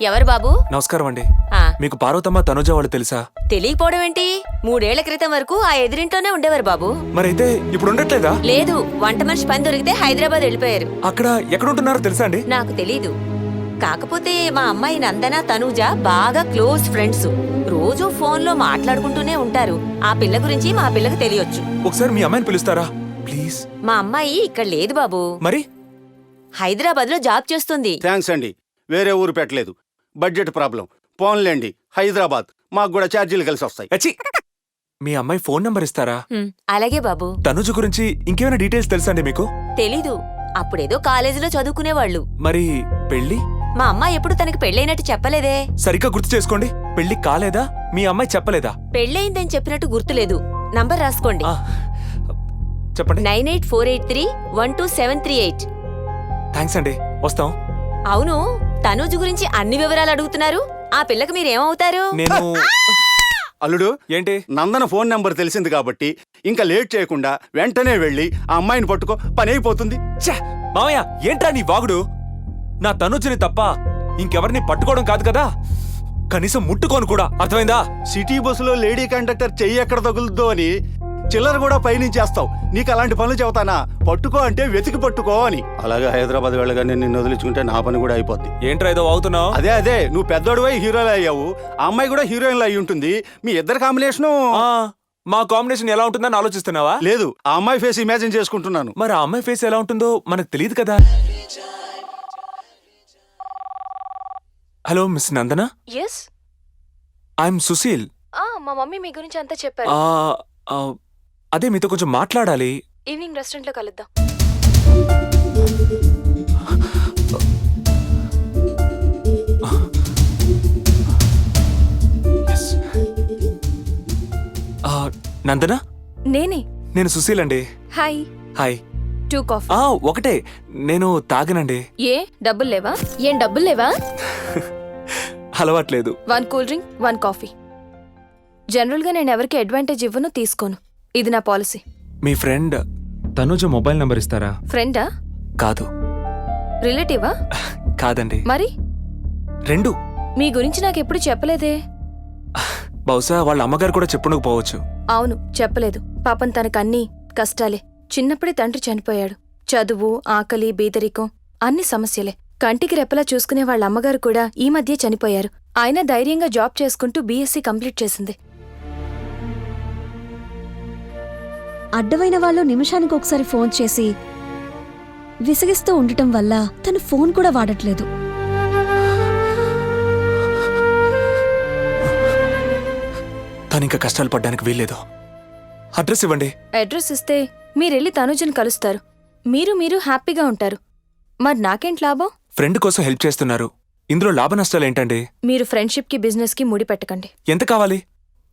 ఎవరు బాబు?
నమస్కారం అండి.
ఆ,
మీకు పార్వతమ్మ తనుజ వాళ్ళు తెలుసా?
తెలియకపోవడం ఏంటి? 3 ఏళ్ల క్రితం వరకు ఆ ఎదురింట్లోనే ఉండేవారు బాబు.
మరైతే ఇప్పుడు ఉండట్లేదా?
లేదు, వంట మనిషి పని దొరికితే హైదరాబాద్ వెళ్ళిపోయారు.
అక్కడ ఎక్కడ ఉంటున్నారో తెలుసా అండి?
నాకు తెలీదు. కాకపోతే మా అమ్మాయి నందన తనూజ బాగా క్లోజ్ ఫ్రెండ్స్. రోజు ఫోన్లో మాట్లాడుకుంటూనే ఉంటారు. ఆ పిల్ల గురించి మా పిల్లకి తెలియొచ్చు.
ఒకసారి మీ అమ్మాయిని పిలుస్తారా ప్లీజ్?
మా అమ్మాయి ఇక్కడ లేదు బాబు,
మరి
హైదరాబాద్ లో జాబ్ చేస్తుంది.
థ్యాంక్స్ అండి, వేరే ఊరు పెట్టలేదు, బడ్జెట్ ప్రాబ్లం. పోన్లేండి, హైదరాబాద్ మాకు కూడా ఛార్జీలు కలిసి వస్తాయి.
అచ్చి, మీ అమ్మాయి ఫోన్ నంబర్ ఇస్తారా?
అలాగే బాబు.
తనుజ గురించి ఇంకేమైనా డీటెయిల్స్ తెలుసా అండి మీకు?
తెలీదు. అప్పుడేదో కాలేజీలో చదువుకునేవాళ్ళు.
మరి పెళ్లి
మా అమ్మ ఎప్పుడు తనకి పెళ్ళైనట్టు చెప్పలేదే.
సరిగ్గా గుర్తు చేసుకోండి. పెళ్లి కాలేదా? మీ అమ్మాయి చెప్పలేదా?
పెళ్ళయిందని చెప్పినట్టు గుర్తులేదు. నంబర్ రాసుకోండి.
ఆ, చెప్పండి.
9848312738.
థ్యాంక్స్ అండి, వస్తాం.
అవును, తనూజు గురించి అన్ని వివరాలు అడుగుతున్నారు. ఆ పిల్లకి మీరేమవుతారు?
నేను
అల్లుడు,
ఏంటి?
నందన ఫోన్ నెంబర్ తెలిసింది కాబట్టి ఇంకా లేట్ చేయకుండా వెంటనే వెళ్ళి ఆ అమ్మాయిని పట్టుకో, పని అయిపోతుంది.
ఛే! మామయ్య, ఏంట్రా నీ వాగుడు? నా తనుజుని తప్ప ఇంకెవరిని పట్టుకోవడం కాదు కదా, కనీసం ముట్టుకోను కూడా. అర్థమైందా?
సిటీ బస్సులో లేడీ కండక్టర్ చెయ్యి ఎక్కడ తగులుద్దో అని చిల్లర కూడా పైనుంచేస్తావు. నీకు అలాంటి పనులు చెబుతానా? పట్టుకో అంటే వెతికి పట్టుకో అని. అలాగే హైదరాబాద్ వెళ్ళగానే నిన్ను వదిలించుకుంటే నా పని కూడా అయిపోద్ది.
ఏంట్రా ఏదో వాగుతున్నావు?
అదే నువ్వు పెద్దోడువై హీరోలు అయ్యావు, ఆ అమ్మాయి కూడా హీరోయిన్లు అయి ఉంటుంది. మీ ఇద్దరు కాంబినేషను.
మా కాంబినేషన్ ఎలా ఉంటుందని ఆలోచిస్తున్నావా?
లేదు, ఆ అమ్మాయి ఫేస్ ఇమాజిన్ చేసుకుంటున్నాను.
మరి ఆ అమ్మాయి ఫేస్ ఎలా ఉంటుందో మనకు తెలియదు కదా. Hello Miss Nandana.
Yes.
I'm Sushil.
మా మమ్మీ మీ గురించి అంతా చెప్పారు.
అదే మీతో కొంచెం మాట్లాడాలి.
ఈవినింగ్ రెస్టారెంట్ లో కలుద్దాం.
నందన,
నేనే.
నేను సుశీల్ అండి.
హాయ్.
హాయ్.
2 కాఫీ.
ఒకటే, నేను తాగనండి.
ఏ డబ్బులు లేవా? ఏం డబ్బులు లేవా?
అలవాట్లేదు.
1 కూల్ డ్రింక్, 1 కాఫీ. జనరల్ గా నేను ఎవరికి అడ్వాంటేజ్ ఇవ్వను, తీసుకోను. ఇది నా పాలసీ.
మీ ఫ్రెండ్ తనుజ మొబైల్ నంబర్ ఇస్తారా?
ఫ్రెండా?
కాదు.
రిలేటివా?
కాదండి.
మరి?
రెండు.
మీ గురించి నాకెప్పుడు చెప్పలేదే.
బహుశా వాళ్ళ అమ్మగారు కూడా చెప్పుకోవచ్చు.
అవును, చెప్పలేదు. పాపం తనకన్నీ కష్టాలే. చిన్నప్పుడే తండ్రి చనిపోయాడు. చదువు, ఆకలి, బీదరికం అన్ని సమస్యలే. కంటికి రెప్పలా చూసుకునే వాళ్ళ అమ్మగారు కూడా ఈ మధ్య చనిపోయారు. ఆయన ధైర్యంగా జాబ్ చేసుకుంటూ బీఎస్సీ కంప్లీట్ చేసింది.
అడ్డమైన వాళ్ళు నిమిషానికి ఒకసారి ఫోన్ చేసి విసిగిస్తూ ఉండటం వల్ల తను ఫోన్ కూడా వాడట్లేదు.
తనింక కష్టాలు పడ్డానికి వీల్లేదు. అడ్రస్ ఇవ్వండి.
అడ్రస్ ఇస్తే మీరెళ్ళి తనుజని కలుస్తారు. మీరు హ్యాపీగా ఉంటారు. మరి నాకేంటి లాభం?
ఫ్రెండ్ కోసం హెల్ప్ చేస్తున్నారు. ఇందులో లాభ నష్టాలు ఏంటండి?
మీరు ఫ్రెండ్షిప్ కి బిజినెస్ కి ముడి పెట్టకండి.
ఎంత కావాలి?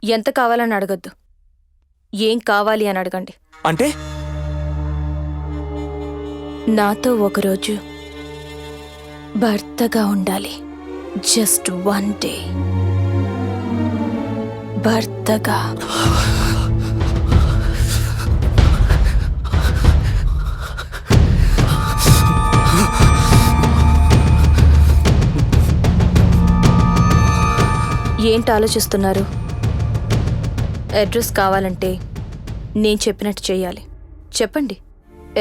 ఎంత కావాలని అడగద్దు, ఏం కావాలి అని అడగండి.
అంటే
నాతో ఒకరోజు భర్తగా ఉండాలి. జస్ట్ 1 డే భర్తగా. ఏంటి ఆలోచిస్తున్నారు? అడ్రస్ కావాలంటే నేను చెప్పినట్టు చెయ్యాలి. చెప్పండి,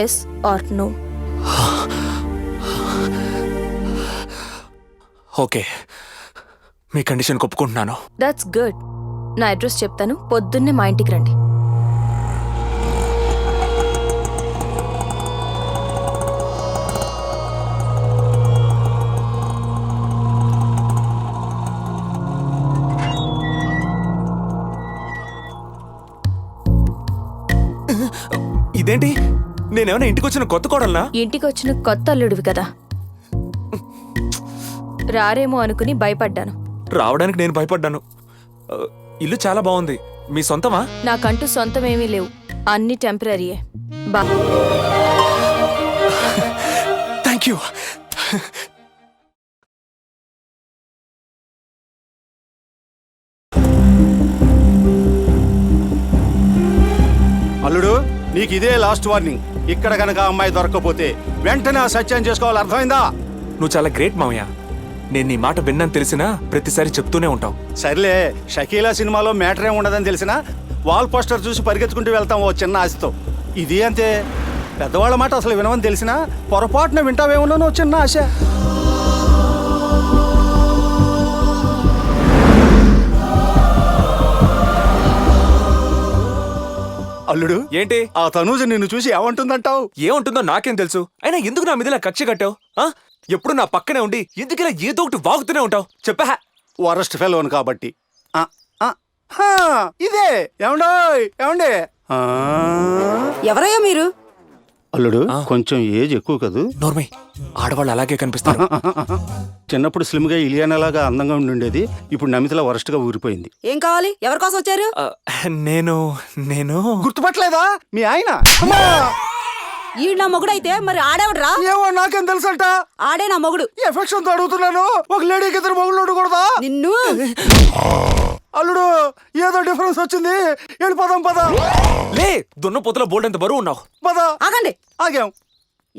ఎస్ ఆర్ నో.
ఓకే, మీ కండిషన్ ఒప్పుకుంటున్నాను.
That's good. నా అడ్రస్ చెప్తాను, పొద్దున్నే మా ఇంటికి రండి.
ఇదేంటి, నేనేమైనా ఇంటికి వచ్చిన కొత్త కోడల్నా?
ఇంటికి వచ్చిన కొత్త అల్లుడివి కదా, రారేమో అనుకుని భయపడ్డాను.
రావడానికి నేను భయపడ్డాను. ఇల్లు చాలా బాగుంది. మీ సొంతమా?
నాకంటూ సొంతమేమీ లేవు, అన్ని టెంపరీయే.
Thank you.
అల్లుడు, నీకు ఇదే లాస్ట్ వార్నింగ్. ఇక్కడ గనక అమ్మాయి దొరక్కపోతే వెంటనే ఆ సత్యం చేసుకోవాలి. అర్థమైందా?
నువ్వు చాలా గ్రేట్ మామయ్య. నేను నీ మాట విన్నాను తెలిసినా ప్రతిసారి చెప్తూనే ఉంటావు.
సర్లే, షకీలా సినిమాలో మ్యాటర్ ఏం ఉండదని తెలిసినా వాల్ పోస్టర్ చూసి పరిగెత్తుకుంటూ వెళ్తాం ఓ చిన్న ఆశతో. ఇది అంతే, పెద్దవాళ్ళ మాట అసలు వినవని తెలిసినా పొరపాటున వింటావేమోనో చిన్న ఆశ. అల్లుడు,
ఏంటి?
ఆ తనూజ నిన్ను చూసి ఏమంటుందంటావు?
ఏముంటుందో నాకేం తెలుసు. అయినా ఎందుకు నా మీద కక్ష కట్టావు? ఎప్పుడు నా పక్కనే ఉండి ఎందుకు ఇలా ఏదో ఒకటి వాగుతూనే ఉంటావు? చెప్పా.
వరస్ట్ ఫెలోన్ కాబట్టి. ఇదే ఏమండే.
ఎవరయ్యా మీరు?
అల్లుడు కొంచెం ఏజ్ ఎక్కువ కదూ?
నోర్మై, ఆడవాళ్ళు అలాగే కనిపిస్తారు.
చిన్నప్పుడు స్లిమ్గా ఇలియానాలాగా అందంగా ఉండుండేది, ఇప్పుడు నమితలా వరస్ట్గా ఊరిపోయింది.
ఏం కావాలి? ఎవరి కోసం వచ్చారు?
నేను
గుర్తుపట్టలేదా మీ ఆయన?
ఈ నా మొగుడైతే మరి ఆడేవడరా?
ఏమో నాకేం తెలుసంట.
ఆడే నా మొగుడు.
ఎఫెక్షన్ తో అడుగుతున్నాను, ఒక లేడీకి ఇద్దరు మొగుళ్ళు ఉండకూడదా?
నిన్ను
అల్లుడు ఏదో డిఫరెన్స్ వచ్చింది, వెళ్ళిపోదాం పద.
లే, దున్నపోతుల బోల్డ్ ఎంత బరువు ఉన్నావు.
పద.
ఆగండి.
ఆగాం.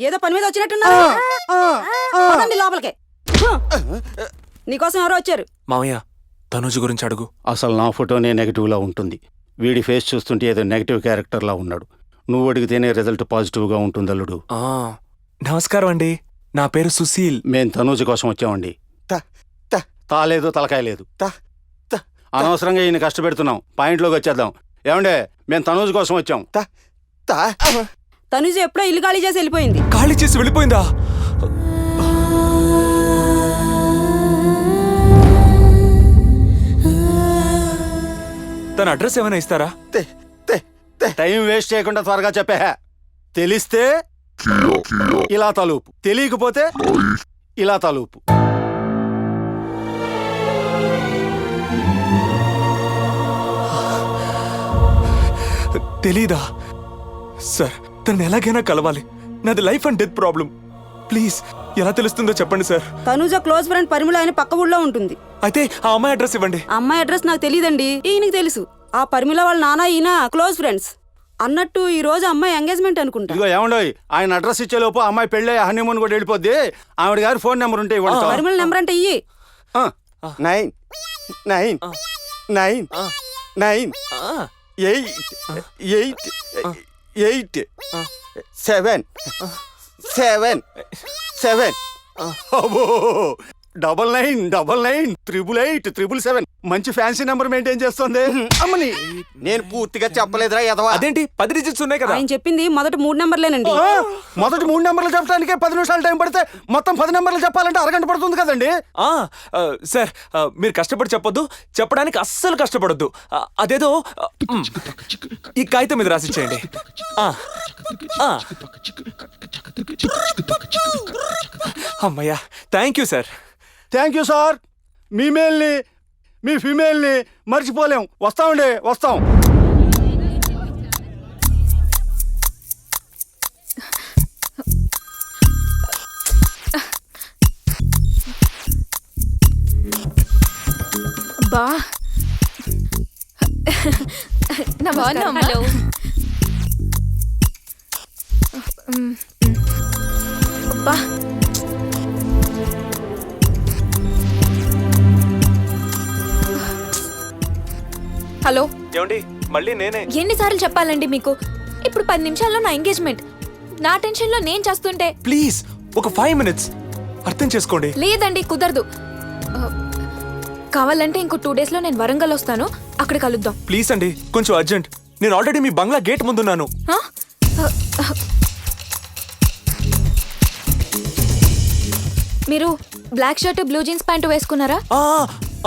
ఏదో పని మీద వచ్చినట్టున్నారు. పదండి లోపలికి. నీకోసం ఎవరో వచ్చారు.
మామయ్య, తనుజ గురించి అడుగు.
అసలు నా ఫోటోనే నెగిటివ్లా ఉంటుంది. వీడి ఫేస్ చూస్తుంటే ఏదో నెగిటివ్ క్యారెక్టర్లా ఉన్నాడు. నువ్వు అడిగితేనే రిజల్ట్ పాజిటివ్గా ఉంటుంది అల్లుడు.
నమస్కారం అండి, నా పేరు సుశీల్.
మేం తనూజ కోసం వచ్చామండి. తాలేదు తలకాయ లేదు. అనవసరంగా ఈయన కష్టపెడుతున్నాం. పాయింట్లోకి వచ్చేద్దాం. ఏమండే, మేము తనూజ కోసం వచ్చాం.
తనుజ ఎప్పుడో ఇల్లు ఖాళీ చేసి వెళ్ళిపోయింది.
ఖాళీ చేసి వెళ్ళిపోయిందా? తన అడ్రస్ ఏమైనా ఇస్తారా?
టైం వేస్ట్ చేయకుండా త్వరగా చెప్పే. తెలిస్తే ఇలా తలుపు, తెలియకపోతే ఇలా తలుపు.
తెలీదా? సార్, తనని ఎలాగైనా కలవాలి. నాది life and death problem. Please, ఎలా తెలుస్తుందో చెప్పండి సార్.
తనుజ క్లోజ్ ఫ్రెండ్ పరిమళ అని పక్క ఊళ్ళో ఉంటుంది.
అయితే ఆ అమ్మాయి అడ్రస్ ఇవ్వండి.
ఆ అమ్మాయి అడ్రస్ నాకు తెలియదండి, ఈయనకి తెలుసు. ఆ పరిమళ వాళ్ళ నాన్న ఈయన క్లోజ్ ఫ్రెండ్స్. అన్నట్టు ఈ రోజు అమ్మాయి ఎంగేజ్మెంట్ అనుకుంటా.
ఇదిగో ఏమండోయ్, ఆయన అడ్రస్ ఇచ్చేలోపు అమ్మాయి పెళ్ళి హనీమూన్ కూడా వెళ్ళిపోద్ది. ఆవిడ గారి ఫోన్ నెంబర్ ఉంటే ఇవ్వండి.
పరిమళ నెంబర్ అంటే ఇయ్యి.
9998877. 9999888877. మంచి ఫ్యాన్సీ నెంబర్ మెయింటైన్ చేస్తుంది. అమ్మని నేను పూర్తిగా చెప్పలేదురా ఎదవా.
అదేంటి, 10 డిజిట్స్ ఉన్నాయి కదా.
ఆయన చెప్పింది మొదటి 3 నెంబర్లేనండి.
మొదటి 3 నెంబర్లు చెప్పడానికి 10 నిమిషాలు టైం పడితే మొత్తం 10 నెంబర్లు చెప్పాలంటే అరగంట పడుతుంది కదండి.
సార్, మీరు కష్టపడి చెప్పొద్దు, చెప్పడానికి అస్సలు కష్టపడొద్దు. అదేదో ఈ కాగితం మీద రాసిచ్చేయండి. అమ్మయ్యా, thank you sir.
Thank you sir. మీ మేల్ని, మీ ఫిమేల్ని మర్చిపోలేం. వస్తామండి, వస్తాం.
బా నమస్కారం. హలో. బా హలో.
ఏమండి, మళ్ళీ నేనే.
ఎన్నిసార్లు చెప్పాలండి మీకు? ఇప్పుడు 10 నిమిషాల్లో నా ఎంగేజ్మెంట్. నా టెన్షన్లో నేను చేస్తుంటే.
ప్లీజ్ ఒక 5 minutes అర్థం చేసుకోండి.
లేదండి, కుదరదు. కావాలంటే ఇంకో 2 days లో నేను వరంగల్ వస్తాను, అక్కడ కలుద్దాం.
ప్లీజ్ అండి, కొంచెం అర్జెంట్. నేను ఆల్రెడీ మీ బంగ్లా గేట్ ముందున్నాను.
మీరు black shirt blue jeans pant వేసుకున్నారా?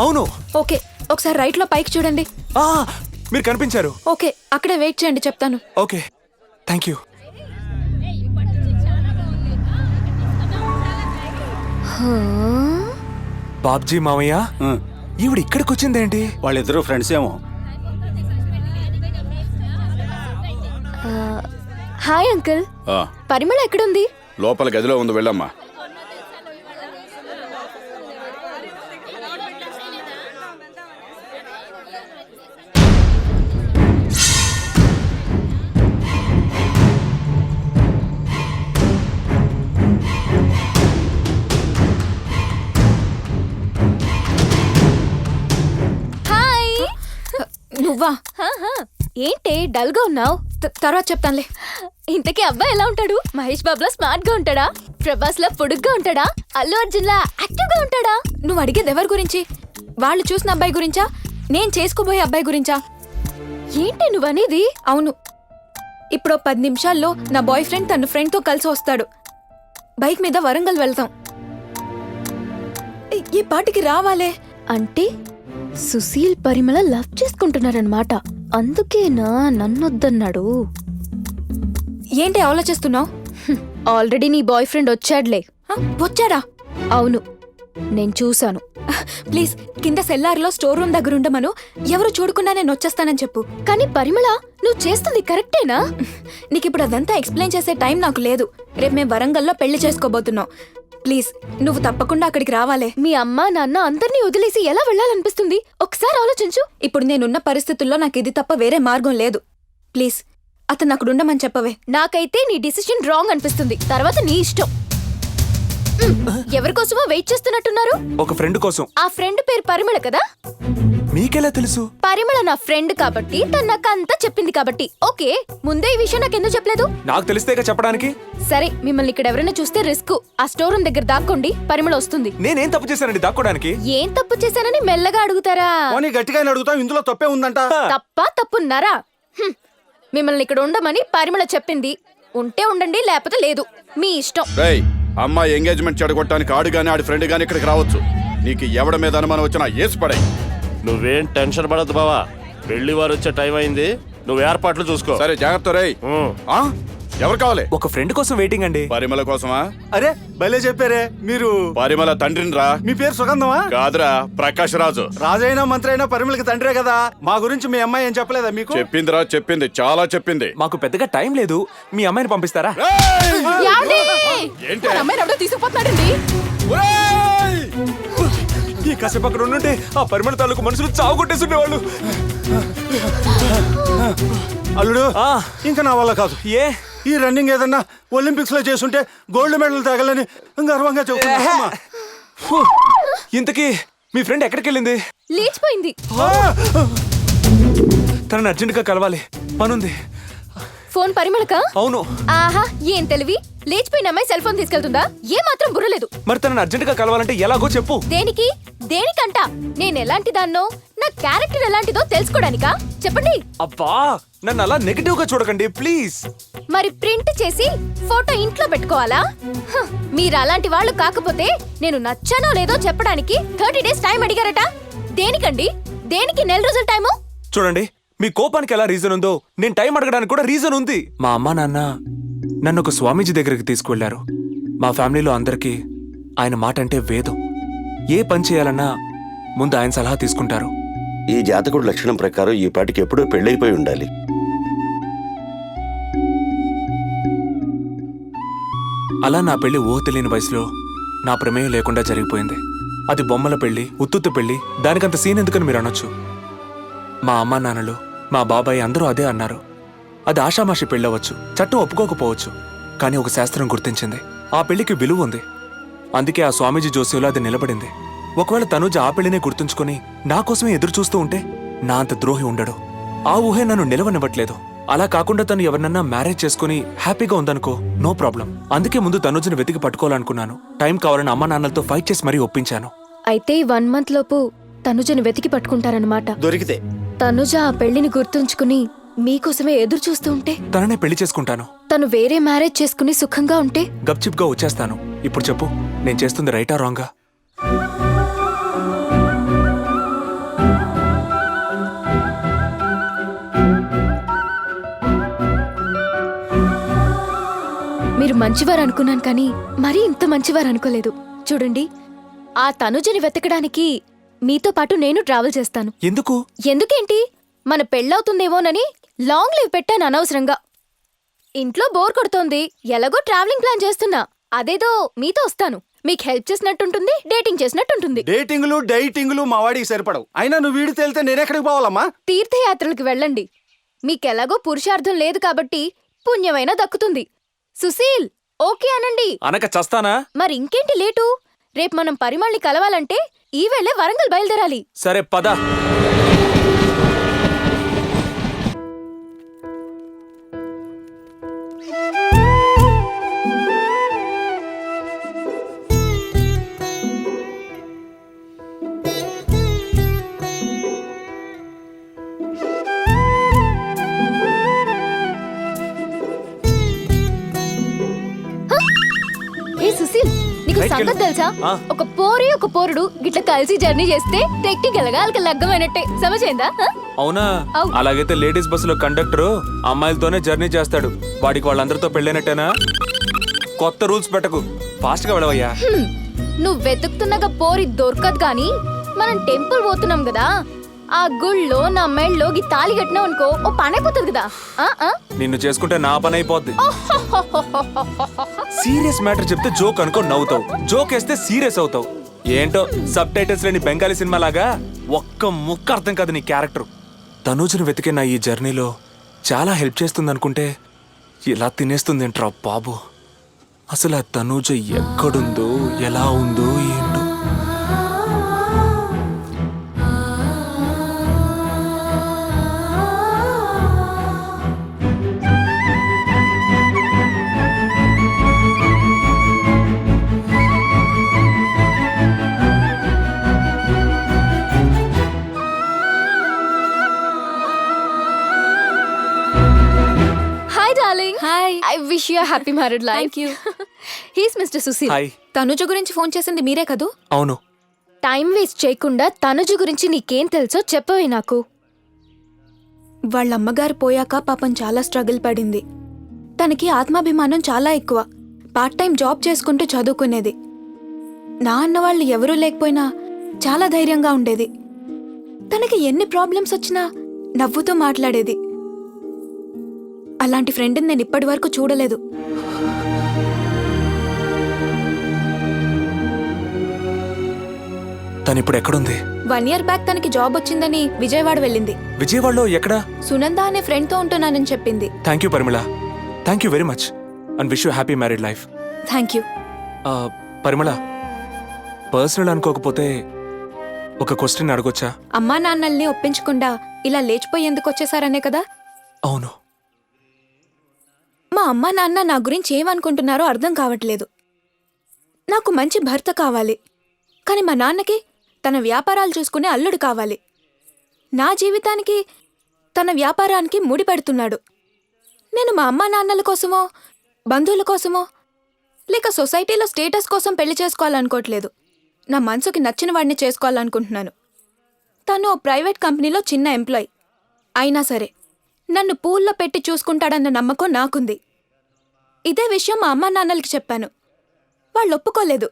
అవును.
ఓకే, ఒకసారి రైట్ లో పైకి చూడండి.
మీరు కనిపించారు.
ఓకే, అక్కడే వెయిట్ చేయండి, చెప్తాను.
Okay, thank you. బాబ్జీ మామయ్య, ఈవిడ ఇక్కడికి వచ్చిందేంటి?
వాళ్ళిద్దరూ ఫ్రెండ్స్ ఏమో.
Hi uncle. పరిమళ ఎక్కడుంది?
లోపల గదిలో ఉంది, వెళ్ళమ్మా.
హాయ్. నువ్వా? ఏంటి డల్ గా ఉన్నావు? తర్వాత చెప్తానులే. ఇంతకీ అబ్బాయి ఎలా ఉంటాడు? మహేష్ బాబులా స్మార్ట్ గా ఉంటాడా? ప్రభాస్ లా పొడుగ్గా ఉంటాడా? అల్లు అర్జున్ లా యాక్టివ్ గా ఉంటాడా? నువ్వు అడిగేది ఎవరి గురించి? వాళ్ళు చూసిన అబ్బాయి గురించా, నేను చేసుకోబోయే అబ్బాయి గురించా? ఏంటి నువ్వనేది? అవును, ఇప్పుడు 10 నిమిషాల్లో నా బాయ్ ఫ్రెండ్ తన ఫ్రెండ్ తో కలిసి వస్తాడు. బైక్ మీద వరంగల్ వెళ్తాం. ఈ పాటికి రావాలే. అంటే సుశీల్ పరిమళ లవ్ చేసుకుంటున్నారనమాట. అందుకేనా నన్నొద్దన్నాడు? ఏంటి ఆలోచిస్తున్నావు? ఆల్రెడీ నీ బాయ్ ఫ్రెండ్ వచ్చాడులే.
వచ్చాడా?
అవును, నేను చూశాను.
ప్లీజ్ కింద సెల్లార్లో స్టోర్ రూమ్ దగ్గర ఉండమను. ఎవరు చూడకుండా నేను వచ్చేస్తానని చెప్పు.
కానీ పరిమళ, నువ్వు చేస్తుంది కరెక్టేనా?
నీకు ఇప్పుడు అదంతా ఎక్స్ప్లెయిన్ చేసే టైం నాకు లేదు. రేపు మేము వరంగల్లో పెళ్లి చేసుకోబోతున్నాం. ప్లీజ్ నువ్వు తప్పకుండా అక్కడికి రావాలే.
మీ అమ్మ నాన్న అందరినీ వదిలేసి ఎలా వెళ్ళాలనిపిస్తుంది? ఒకసారి ఆలోచించు.
ఇప్పుడు నేనున్న పరిస్థితుల్లో నాకు ఇది తప్ప వేరే మార్గం లేదు. ప్లీజ్ అతను అక్కడ ఉండమని చెప్పవే.
నాకైతే నీ డిసిషన్ రాంగ్ అనిపిస్తుంది. తర్వాత నీ ఇష్టం. ఎవరి కోసమో వెయిట్ చేస్తున్నట్టున్నారు?
ఒక ఫ్రెండ్ కోసం.
ఆ ఫ్రెండ్ పేరు పరిమళ కదా?
మీకెలా తెలుసు?
పరిమళ నా ఫ్రెండ్ కాబట్టి తను నాకు అంతా చెప్పింది కాబట్టి. ఓకే, ముందే ఈ విషయం నాకెందుకు చెప్పలేదు?
నాకు తెలిస్తేగా చెప్పడానికి.
సరే, మిమ్మల్ని ఇక్కడ ఎవరైనా చూస్తే రిస్క్. ఆ స్టోర్ రూమ్ దగ్గర దాక్కోండి, పరిమళ వస్తుంది.
నేనేం తప్పు చేశానండి దాక్కోడానికి?
ఏం తప్పు చేశానని మెల్లగా అడుగుతారా?
పోనీ గట్టిగా అడుగుతాం, ఇందులో తప్పే ఉందంట.
తప్పున్నారా? మిమ్మల్ని ఇక్కడ ఉండమని పరిమళ చెప్పింది. ఉంటే ఉండండి, లేకపోతే లేదు. మీ ఇష్టం.
అమ్మాయి ఎంగేజ్మెంట్ చెడగొట్టడానికి ఆడు గాని ఆడి ఫ్రెండ్ గాని ఇక్కడికి రావచ్చు. నీకు ఎవడ మీద అనుమానం వచ్చినా ఏసి పడే.
నువ్వేం టెన్షన్ పడద్దు బావా, పెళ్లి వారు వచ్చే టైం అయింది. నువ్వు ఏర్పాట్లు చూసుకో.
సరే జాగ్రత్త రేయ్. ఎవరు కావాలి?
ఒక ఫ్రెండ్ కోసం వెయిటింగ్ అండి.
పరిమళ కోసమా?
అరే భలే చెప్పారే మీరు.
పరిమళ తండ్రిని రా.
మీ పేరు సుగంధమా?
కాదురా, ప్రకాష్ రాజు.
రాజైనా మంత్రి అయినా పరిమళకి తండ్రే కదా. మా గురించి మీ అమ్మాయి ఏం చెప్పలేదా మీకు?
చెప్పిందిరా, చెప్పింది, చాలా చెప్పింది.
మాకు పెద్దగా టైం లేదు, మీ అమ్మాయిని పంపిస్తారా?
ఏంటి?
తీసుకుపోతున్నాడండి.
ఈ కాసేపు అక్కడ ఉండుంటే ఆ పరిమళ తాలూకు మనుషులు చావు కొట్టేస్తుండేవాళ్ళు.
అల్లుడు
ఆ.
ఇంకా నా వల్ల కాదు.
ఏ
ఈ రన్నింగ్ ఏదన్నా ఒలింపిక్స్ లో చేస్తుంటే గోల్డ్ మెడల్ తగలని గర్వంగా చెబుతున్నా.
ఇంతకీ మీ ఫ్రెండ్ ఎక్కడికి వెళ్ళింది?
లేచిపోయింది.
తనని అర్జెంట్ గా కలవాలి, పనుంది.
ఫోన్ పరిమళకా?
అవును.
ఆహా, ఏం తెలివి! లేచిపోయిన అమ్మాయి సెల్ ఫోన్ తీసుకెళ్తుందా? ఏ మాత్రం బుర్రలేదు.
మరి తనని అర్జెంట్ గా కలవాలంటే ఎలాగో చెప్పు.
దేనికి? దేనికంట? నేను ఎలాంటి దాన్నో, నా క్యారెక్టర్ ఎలాంటిదో తెలుసుకోడానికా? చెప్పండి.
అబ్బా, నన్ను అలా నెగటివ్ గా చూడకండి ప్లీజ్.
మరి ప్రింట్ చేసి ఫోటో ఇంట్లో పెట్టుకోవాలా? మీరు అలాంటి వాళ్ళు కాకపోతే నేను నచ్చానో లేదో చెప్పడానికి 30 days టైం అడిగారట. దేనికండి? దేనికి నెల రోజుల టైము?
చూడండి, మీ కోపానికి ఎలా రీజన్ ఉందో నేను టైం అడగడానికి కూడా రీజన్ ఉంది. మా అమ్మా నాన్న నన్ను ఒక స్వామీజీ దగ్గరికి తీసుకువెళ్లారు. మా ఫ్యామిలీలో అందరికీ ఆయన మాట అంటే వేదం. ఏ పని చేయాలన్నా ముందు ఆయన సలహా తీసుకుంటారు.
ఈ జాతకుడు లక్షణం ప్రకారం ఈ పాటికి ఎప్పుడో పెళ్ళైపోయి ఉండాలి.
అలా నా పెళ్లి ఊహ తెలియని వయసులో నా ప్రమేయం లేకుండా జరిగిపోయింది. అది బొమ్మల పెళ్లి, ఉత్తుత్త పెళ్లి, దానికంత సీన్ ఎందుకని మీరు అనొచ్చు. మా అమ్మా నాన్నలు, మా బాబాయ్ అందరూ అదే అన్నారు. అది ఆషామాషి పెళ్ళవచ్చు, చట్టం ఒప్పుకోకపోవచ్చు. కానీ ఒక శాస్త్రం గుర్తించింది, ఆ పెళ్లికి విలువ ఉంది. అందుకే ఆ స్వామీజీ జోస్యంలో అది నిలబడింది. ఒకవేళ తనుజ ఆ పెళ్లినే గుర్తుంచుకొని నా కోసమే ఎదురు చూస్తూ ఉంటే నా అంత ద్రోహి ఉండడు. ఆ ఊహే నన్ను నిలవనివ్వట్లేదు. అలా కాకుండా తను ఎవరినన్నా మ్యారేజ్ చేసుకుని హ్యాపీగా ఉందనుకో, నో ప్రాబ్లం. అందుకే ముందు తనుజను వెతికి పట్టుకోవాలనుకున్నాను. టైం కావాలని అమ్మా నాన్నలతో ఫైట్ చేసి మరీ ఒప్పించాను.
అయితే 1 month లోపు తనుజను వెతికి పట్టుకుంటారన్నమాట.
దొరికితే
తనుజ ఆ పెళ్లిని గుర్తుంచుకుని మీకోసమే ఎదురు చూస్తూ ఉంటే
తననే పెళ్లి చేసుకుంటాను.
తను వేరే మ్యారేజ్ చేసుకుని సుఖంగా ఉంటే
గప్చిప్ గా వచ్చేస్తాను. ఇప్పుడు చెప్పు, నేను చేస్తుంది రైటా రాంగా?
మీరు మంచివారు అనుకున్నాను, కానీ మరీ ఇంత మంచివారు అనుకోలేదు. చూడండి, ఆ తనుజని వెతకడానికి మీతో పాటు నేను ట్రావెల్ చేస్తాను.
ఎందుకు?
ఎందుకేంటి? మన పెళ్ళవుతుందేమోనని లాంగ్ లీవ్ పెట్టాను అనవసరంగా. ఇంట్లో బోర్ కొడుతోంది, ఎలాగో ట్రావెలింగ్ ప్లాన్ చేస్తున్నా. అదేదో మీతో వస్తాను. మీకు హెల్ప్ చేసినట్టుంటుంది, డేటింగ్ చేసినట్టుంటుంది.
డేటింగ్లు డైటింగ్లు మా వాడికి సరిపడవు. అయినా నువ్వు వీడి తేలితే నేనెక్కడికి పోవాలమ్మా?
తీర్థయాత్రలకు వెళ్ళండి. మీకెలాగో పురుషార్థం లేదు కాబట్టి పుణ్యమైన దక్కుతుంది. సుశీల్, ఓకే అనండి.
అనక చస్తానా?
మరి ఇంకేంటి లేటు? రేపు మనం పరిమళని కలవాలంటే ఈ వేళే వరంగల్ బయలుదేరాలి.
సరే పద.
ఏ సుశీల్, నీకు
రైట్కి
సంగతి
వెళ్ళు.
తెలుసా?
ఆ.
ఒక పోరి ఒక పోరుడు గిట్ల కలిసి జర్నీ చేస్తే టెక్నికల్ గా వాళ్ళకి లగ్గమైనట్టే. సమజైందా?
అవునా?
అవు.
అలాగైతే లేడీస్ బస్సులో కండక్టర్ అమ్మాయిలతోనే జర్నీ చేస్తాడు. వాడికి వాళ్ళందరితో పెళ్ళైనట్టేనా? కొత్త రూల్స్ పెట్టకు, ఫాస్ట్ గా వెళ్ళవయ్యా.
నువ్వు వెతుకుతున్నాగా పోరి దొరకదు గాని మనం టెంపుల్ పోతున్నాం కదా, ఆ గుళ్ళో నా మెళ్ళలోకి తాళి కట్టినావు అనుకో ఓ పని అయిపోతుంది కదా.
నిన్ను చేసుకుంటే నా పని అయిపోద్ది. సీరియస్ మ్యాటర్ చెప్తే జోక్ అనుకో నవ్వుతావు, జోక్ వేస్తే సీరియస్ అవుతావు. ఏంటో సబ్ టైటిల్స్ లేని బెంగాలీ సినిమా లాగా ఒక్క ముక్క అర్థం కాదు నీ క్యారెక్టర్. తనూజను వెతికే నా ఈ జర్నీలో చాలా హెల్ప్ చేస్తుంది అనుకుంటే ఇలా తినేస్తుంది ఏంట్రా బాబు. అసలు ఆ తనూజ ఎక్కడుందో ఎలా ఉందో ఏంటో.
Hi, I wish you happy married life.
Thank you.
He's mister Sushil.
Hi.
Tanuja గురించి ఫోన్ చేసింది మీరే కదూ?
అవును.
టైం వేస్ట్ చేయకుండా తనుజ గురించి నీకేం తెలుసో చెప్పవే నాకు.
వాళ్ళ అమ్మగారు పోయాక పాపం చాలా స్ట్రగుల్ పడింది. తనకి ఆత్మాభిమానం చాలా ఎక్కువ. పార్ట్ టైం జాబ్ చేసుకుంటూ చదువుకునేది. నా అన్న వాళ్ళు ఎవరూ లేకపోయినా చాలా ధైర్యంగా ఉండేది. తనకి ఎన్ని ప్రాబ్లమ్స్ వచ్చినా నవ్వుతూ మాట్లాడేది. అలాంటి ఫ్రెండ్ని నేను ఇప్పటి వరకు చూడలేదు.
తనిప్పుడు ఎక్కడుంది?
1 year బ్యాక్ తనకి జాబ్ వచ్చిందని విజయవాడ వెళ్ళింది.
విజయవాడలో ఎక్కడా?
సునంద అనే ఫ్రెండ్తో ఉంటున్నానని చెప్పింది.
Thank you Parimala, thank you very much and wish you happy married life.
Thank you.
Parimala, personal అనుకోకపోతే ఒక క్వశ్చన్ అడగొచ్చా?
అమ్మా నాన్నల్ని ఒప్పించకుండా ఇలా లేచిపోయి ఎందుకు వచ్చేసారనే కదా?
అవును.
మా అమ్మా నాన్న నా గురించి ఏమనుకుంటున్నారో అర్థం కావట్లేదు. నాకు మంచి భర్త కావాలి, కానీ మా నాన్నకి తన వ్యాపారాలు చూసుకునే అల్లుడు కావాలి. నా జీవితానికి తన వ్యాపారానికి ముడి పెడుతున్నాడు. నేను మా అమ్మా నాన్నల కోసమో బంధువుల కోసమో లేక సొసైటీలో స్టేటస్ కోసం పెళ్లి చేసుకోవాలనుకోవట్లేదు. నా మనసుకి నచ్చిన వాడిని చేసుకోవాలనుకుంటున్నాను. తను ఓ ప్రైవేట్ కంపెనీలో చిన్న ఎంప్లాయ్ అయినా సరే నన్ను పూల్లో పెట్టి చూసుకుంటాడన్న నమ్మకం నాకుంది. ఇదే విషయం మా అమ్మా నాన్నలకి చెప్పాను. వాళ్ళు ఒప్పుకోలేదు.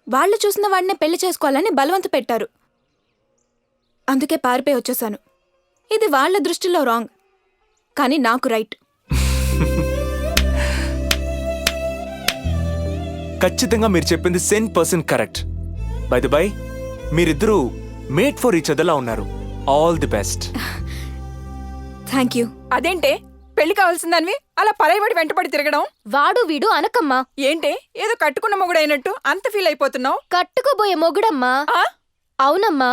వాళ్ళు చూసిన వాడినే పెళ్లి చేసుకోవాలని బలవంత పెట్టారు. అందుకే పారిపోయి వచ్చేసాను. ఇది వాళ్ళ దృష్టిలో రాంగ్, కానీ నాకు రైట్.
ఖచ్చితంగా మీరు చెప్పింది 100% కరెక్ట్. బై ది బై, మీరిద్దరూ మేడ్ ఫర్ ఈచ్ అదర్లా ఉన్నారు. All the best.
Thank you.
అదేంటే పెళ్లి కావాల్సిందానివి అలా పరైబడి వెంటపడి తిరగడం?
వాడు వీడు అనకమ్మా.
ఏంటే ఏదో కట్టుకున్న మొగుడైనట్టు అంత ఫీల్ అయిపోతున్నావు?
కట్టుకోబోయే మొగుడమ్మా. అవునమ్మా,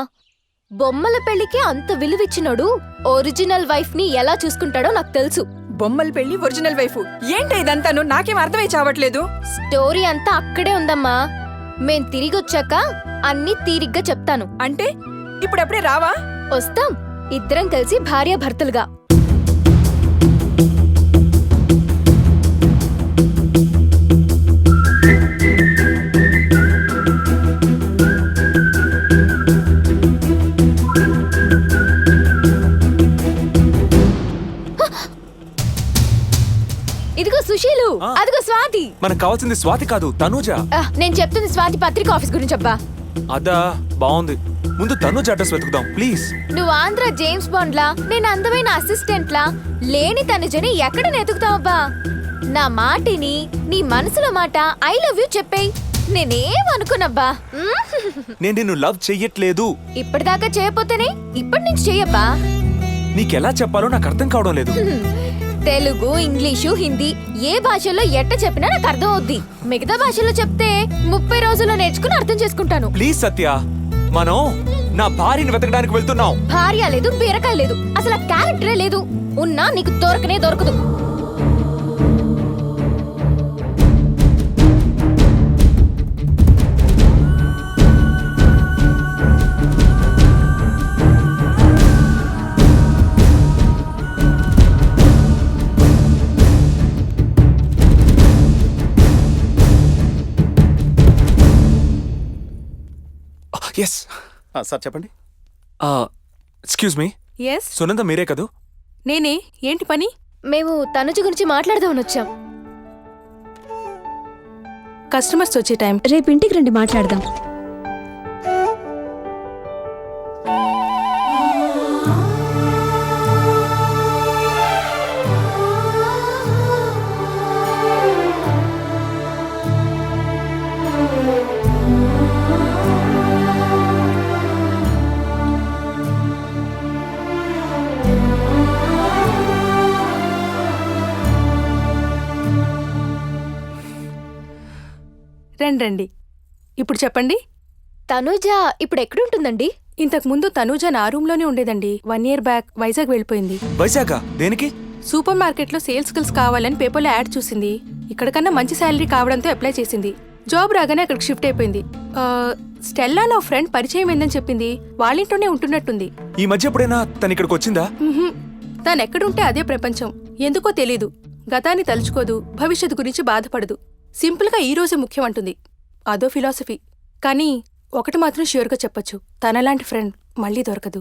బొమ్మల పెళ్లికి అంత విలువిచ్చినోడు ఒరిజినల్ వైఫ్ ని ఎలా చూసుకుంటాడో నాకు తెలుసు.
బొమ్మల పెళ్లి ఒరిజినల్ వైఫ్ ఏంటి ఇదంతాను? నాకేం అర్థమై చావట్లేదు.
స్టోరీ అంతా అక్కడే ఉందమ్మా. మేం తిరిగొచ్చాక అన్ని తీరిగ్గా చెప్తాను.
అంటే ఇప్పుడప్పుడే రావా?
వస్తాం, ఇద్దరం కలిసి భార్యాభర్తలుగా. ఇదిగో సుశీలు, అదిగో స్వాతి.
మనకు కావాల్సింది స్వాతి కాదు, తనూజ.
నేను చెప్తుంది స్వాతి పత్రిక ఆఫీస్ గురించి అబ్బా.
అదా బాగుంది. ముందు తనూజ అడ్రస్ వెతుకుదాం ప్లీజ్.
నువ్వు ఆంధ్ర జేమ్స్ బాండ్ లా, నేను అందమైన అసిస్టెంట్ లా లేని తనుజని ఎక్కడ నెతుకుతావబ్బా? నా మాటిని, నీ మనసులో మాట ఐ లవ్ యూ చెప్పేయ్. నేనేమనుకున్నబ్బా?
నేను నిన్ను లవ్ చెయ్యట్లేదు.
ఇప్పటిదాకా చేయపోతేనే ఇప్పటి నుంచి చెయ్యబ్బా.
నీకెలా చెప్పాలో నాకు అర్థం కావడం లేదు.
తెలుగు, ఇంగ్లీషు, హిందీ ఏ భాషలో ఎట్ట చెప్పినా నాకు అర్థం అవుద్ది. మిగతా భాషలో చెప్తే 30 రోజుల్లో నేర్చుకుని అర్థం చేసుకుంటాను.
ప్లీజ్ సత్య, మనం నా భార్యని వెతకడానికి వెళ్తున్నాం.
భార్య లేదు, బీరకాయ లేదు, అసలు ఆ క్యారెక్టరే లేదు. ఉన్నా నీకు దొరకనే దొరకదు.
ఎస్
సార్ చెప్పండి.
ఎక్స్క్యూజ్ మీ,
ఎస్
సునంద మీరే కదూ?
నేనే. ఏంటి పని?
మేము తనుజ గురించి మాట్లాడదామని వచ్చాం.
కస్టమర్స్ వచ్చే టైం.
రేపు ఇంటికి రండి, మాట్లాడదాం.
రండి. ఇప్పుడు చెప్పండి.
తనూజ ఇప్పుడు ఎక్కడుంటుందండి?
ఇంతకు ముందు తనూజ నా రూమ్లోనే ఉండేదండి. 1 year బ్యాక్ వైజాగ్ వెళ్ళిపోయింది.
వైశాఖ దేనికి?
సూపర్ మార్కెట్లో సేల్స్ గర్ల్స్ కావాలని పేపర్లో యాడ్ చూసింది. ఇక్కడికన్నా మంచి శాలరీ కావడంతో అప్లై చేసింది. జాబ్ రాగానే అక్కడికి షిఫ్ట్ అయిపోయింది. స్టెల్లా నా ఫ్రెండ్ పరిచయం ఏందని చెప్పింది. వాళ్ళింట్లోనే ఉంటున్నట్టుంది.
ఈ మధ్య ఎప్పుడైనా తను ఇక్కడికి వచ్చిందా?
తను ఎక్కడుంటే అదే ప్రపంచం. ఎందుకో తెలీదు. గతాన్ని తలుచుకోదు, భవిష్యత్తు గురించి బాధపడదు. సింపుల్గా ఈ రోజే ముఖ్యం అంటుంది. అదో ఫిలాసఫీ. కానీ ఒకటి మాత్రం ష్యూర్గా చెప్పొచ్చు, తనలాంటి ఫ్రెండ్ మళ్ళీ దొరకదు.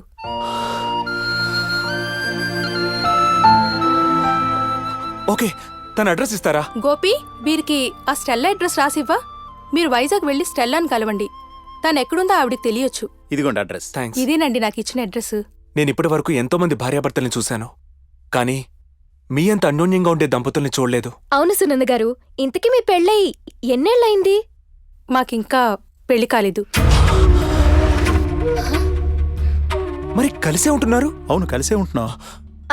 ఓకే, తన అడ్రస్ ఇస్తారా?
గోపి, వీరికి ఆ స్టెల్లా అడ్రస్ రాసివ్వా? మీరు వైజాగ్ వెళ్ళి స్టెల్లాని కలవండి. తను ఎక్కడుందో ఆవిడికి తెలియొచ్చు.
ఇదిగోండి అడ్రస్.
థ్యాంక్స్.
ఇదేనండి నాకు ఇచ్చిన అడ్రస్.
నేను ఇప్పటి వరకు ఎంతో మంది భార్యాభర్తల్ని చూశాను, కానీ మీ అంత అన్యోన్యంగా ఉండే దంపతుల్ని చూడలేదు.
అవును సునంద గారు, ఇంతకీ మీ పెళ్ళై ఎన్నేళ్ళయింది?
మాకింకా పెళ్లి కాలేదు.
మరి కలిసే ఉంటున్నారు?
అవును, కలిసే ఉంటున్నావు.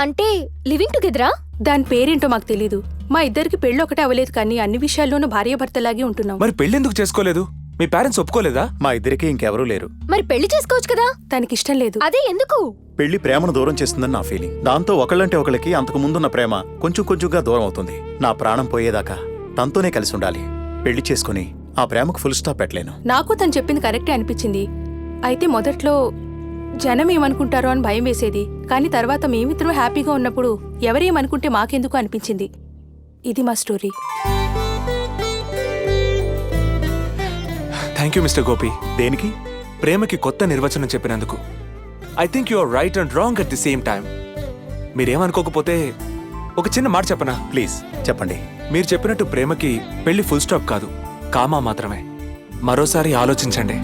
అంటే లివింగ్ టుగెదరా?
దాని పేరేంటో మాకు తెలీదు. మా ఇద్దరికి పెళ్ళి ఒకటే అవ్వలేదు, కానీ అన్ని విషయాల్లోనూ భార్యాభర్తలాగే ఉంటున్నాం.
మరి పెళ్ళెందుకు చేసుకోలేదు? మీ పేరెంట్స్ ఒప్పుకోలేదా?
మా ఇద్దరికి ఇంకెవరూ లేరు.
మరి పెళ్లి చేసుకోవచ్చు కదా?
తనకిష్టం లేదు.
అదే ఎందుకు?
పెళ్లి ప్రేమను దూరం చేస్తుందని నా ఫీలింగ్. దాంతో ఒకళ్ళంటే ఒకళ్ళకి అంతకు ముందున్న ప్రేమ కొంచెం కొంచెంగా దూరం అవుతుంది. నా ప్రాణం పోయేదాకా తనతోనే కలిసి ఉండాలి. పెళ్లి చేసుకుని ఆ ప్రేమకు ఫుల్ స్టాప్ పెట్టలేను.
నాకు తను చెప్పింది కరెక్టే అనిపించింది. అయితే మొదట్లో జనం ఏమనుకుంటారో అని భయం వేసేది, కానీ తర్వాత మేమిద్దరూ హ్యాపీగా ఉన్నప్పుడు ఎవరేమనుకుంటే మాకెందుకు అనిపించింది. ఇది మా story.
Thank you mister Gopi.
దేనికి?
ప్రేమకి కొత్త నిర్వచనం చెప్పినందుకు. I think you are right and wrong at the same time. మీరేమనుకోకపోతే ఒక చిన్న మాట చెప్పనా?
ప్లీజ్ చెప్పండి.
మీరు చెప్పినట్టు ప్రేమకి పెళ్లి ఫుల్ స్టాప్ కాదు, కామా మాత్రమే. మరోసారి ఆలోచించండి.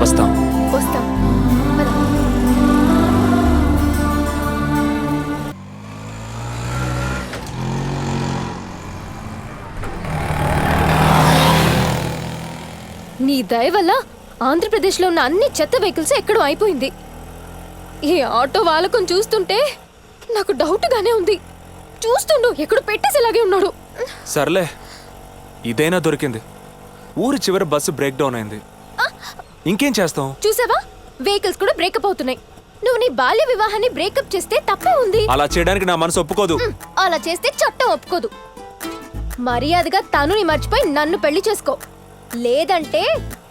వస్తాం.
వస్తాం. నీ దయ వల్ల ఆంధ్రప్రదేశ్లో ఉన్న అన్ని చెత్త వెహికల్స్ ఎక్కడో అయిపోయింది. ఈ ఆటో వాళ్ళకం చూస్తుంటే నాకు డౌట్గానే ఉంది. చూస్తుండు ఎక్కడ పెట్టేసేలాగే ఉన్నాడు.
సర్లే, ఇదైనా దొరికింది. ఊరి చివరి బస్సు బ్రేక్ డౌన్ అయింది. ఇంకేం చేస్తాం?
చూసావా, వెహికల్స్ కూడా బ్రేకప్ అవుతున్నాయి. నువ్వు నీ బాల్య వివాహాన్ని బ్రేకప్ చేస్తే తప్పే ఉంది.
అలా చేయడానికి నా మనసు ఒప్పుకోదు.
అలా చేస్తే చట్టం ఒప్పుకోదు. మర్యాదగా తనుని మర్చిపోయి నన్ను పెళ్లి చేసుకో. లేదంటే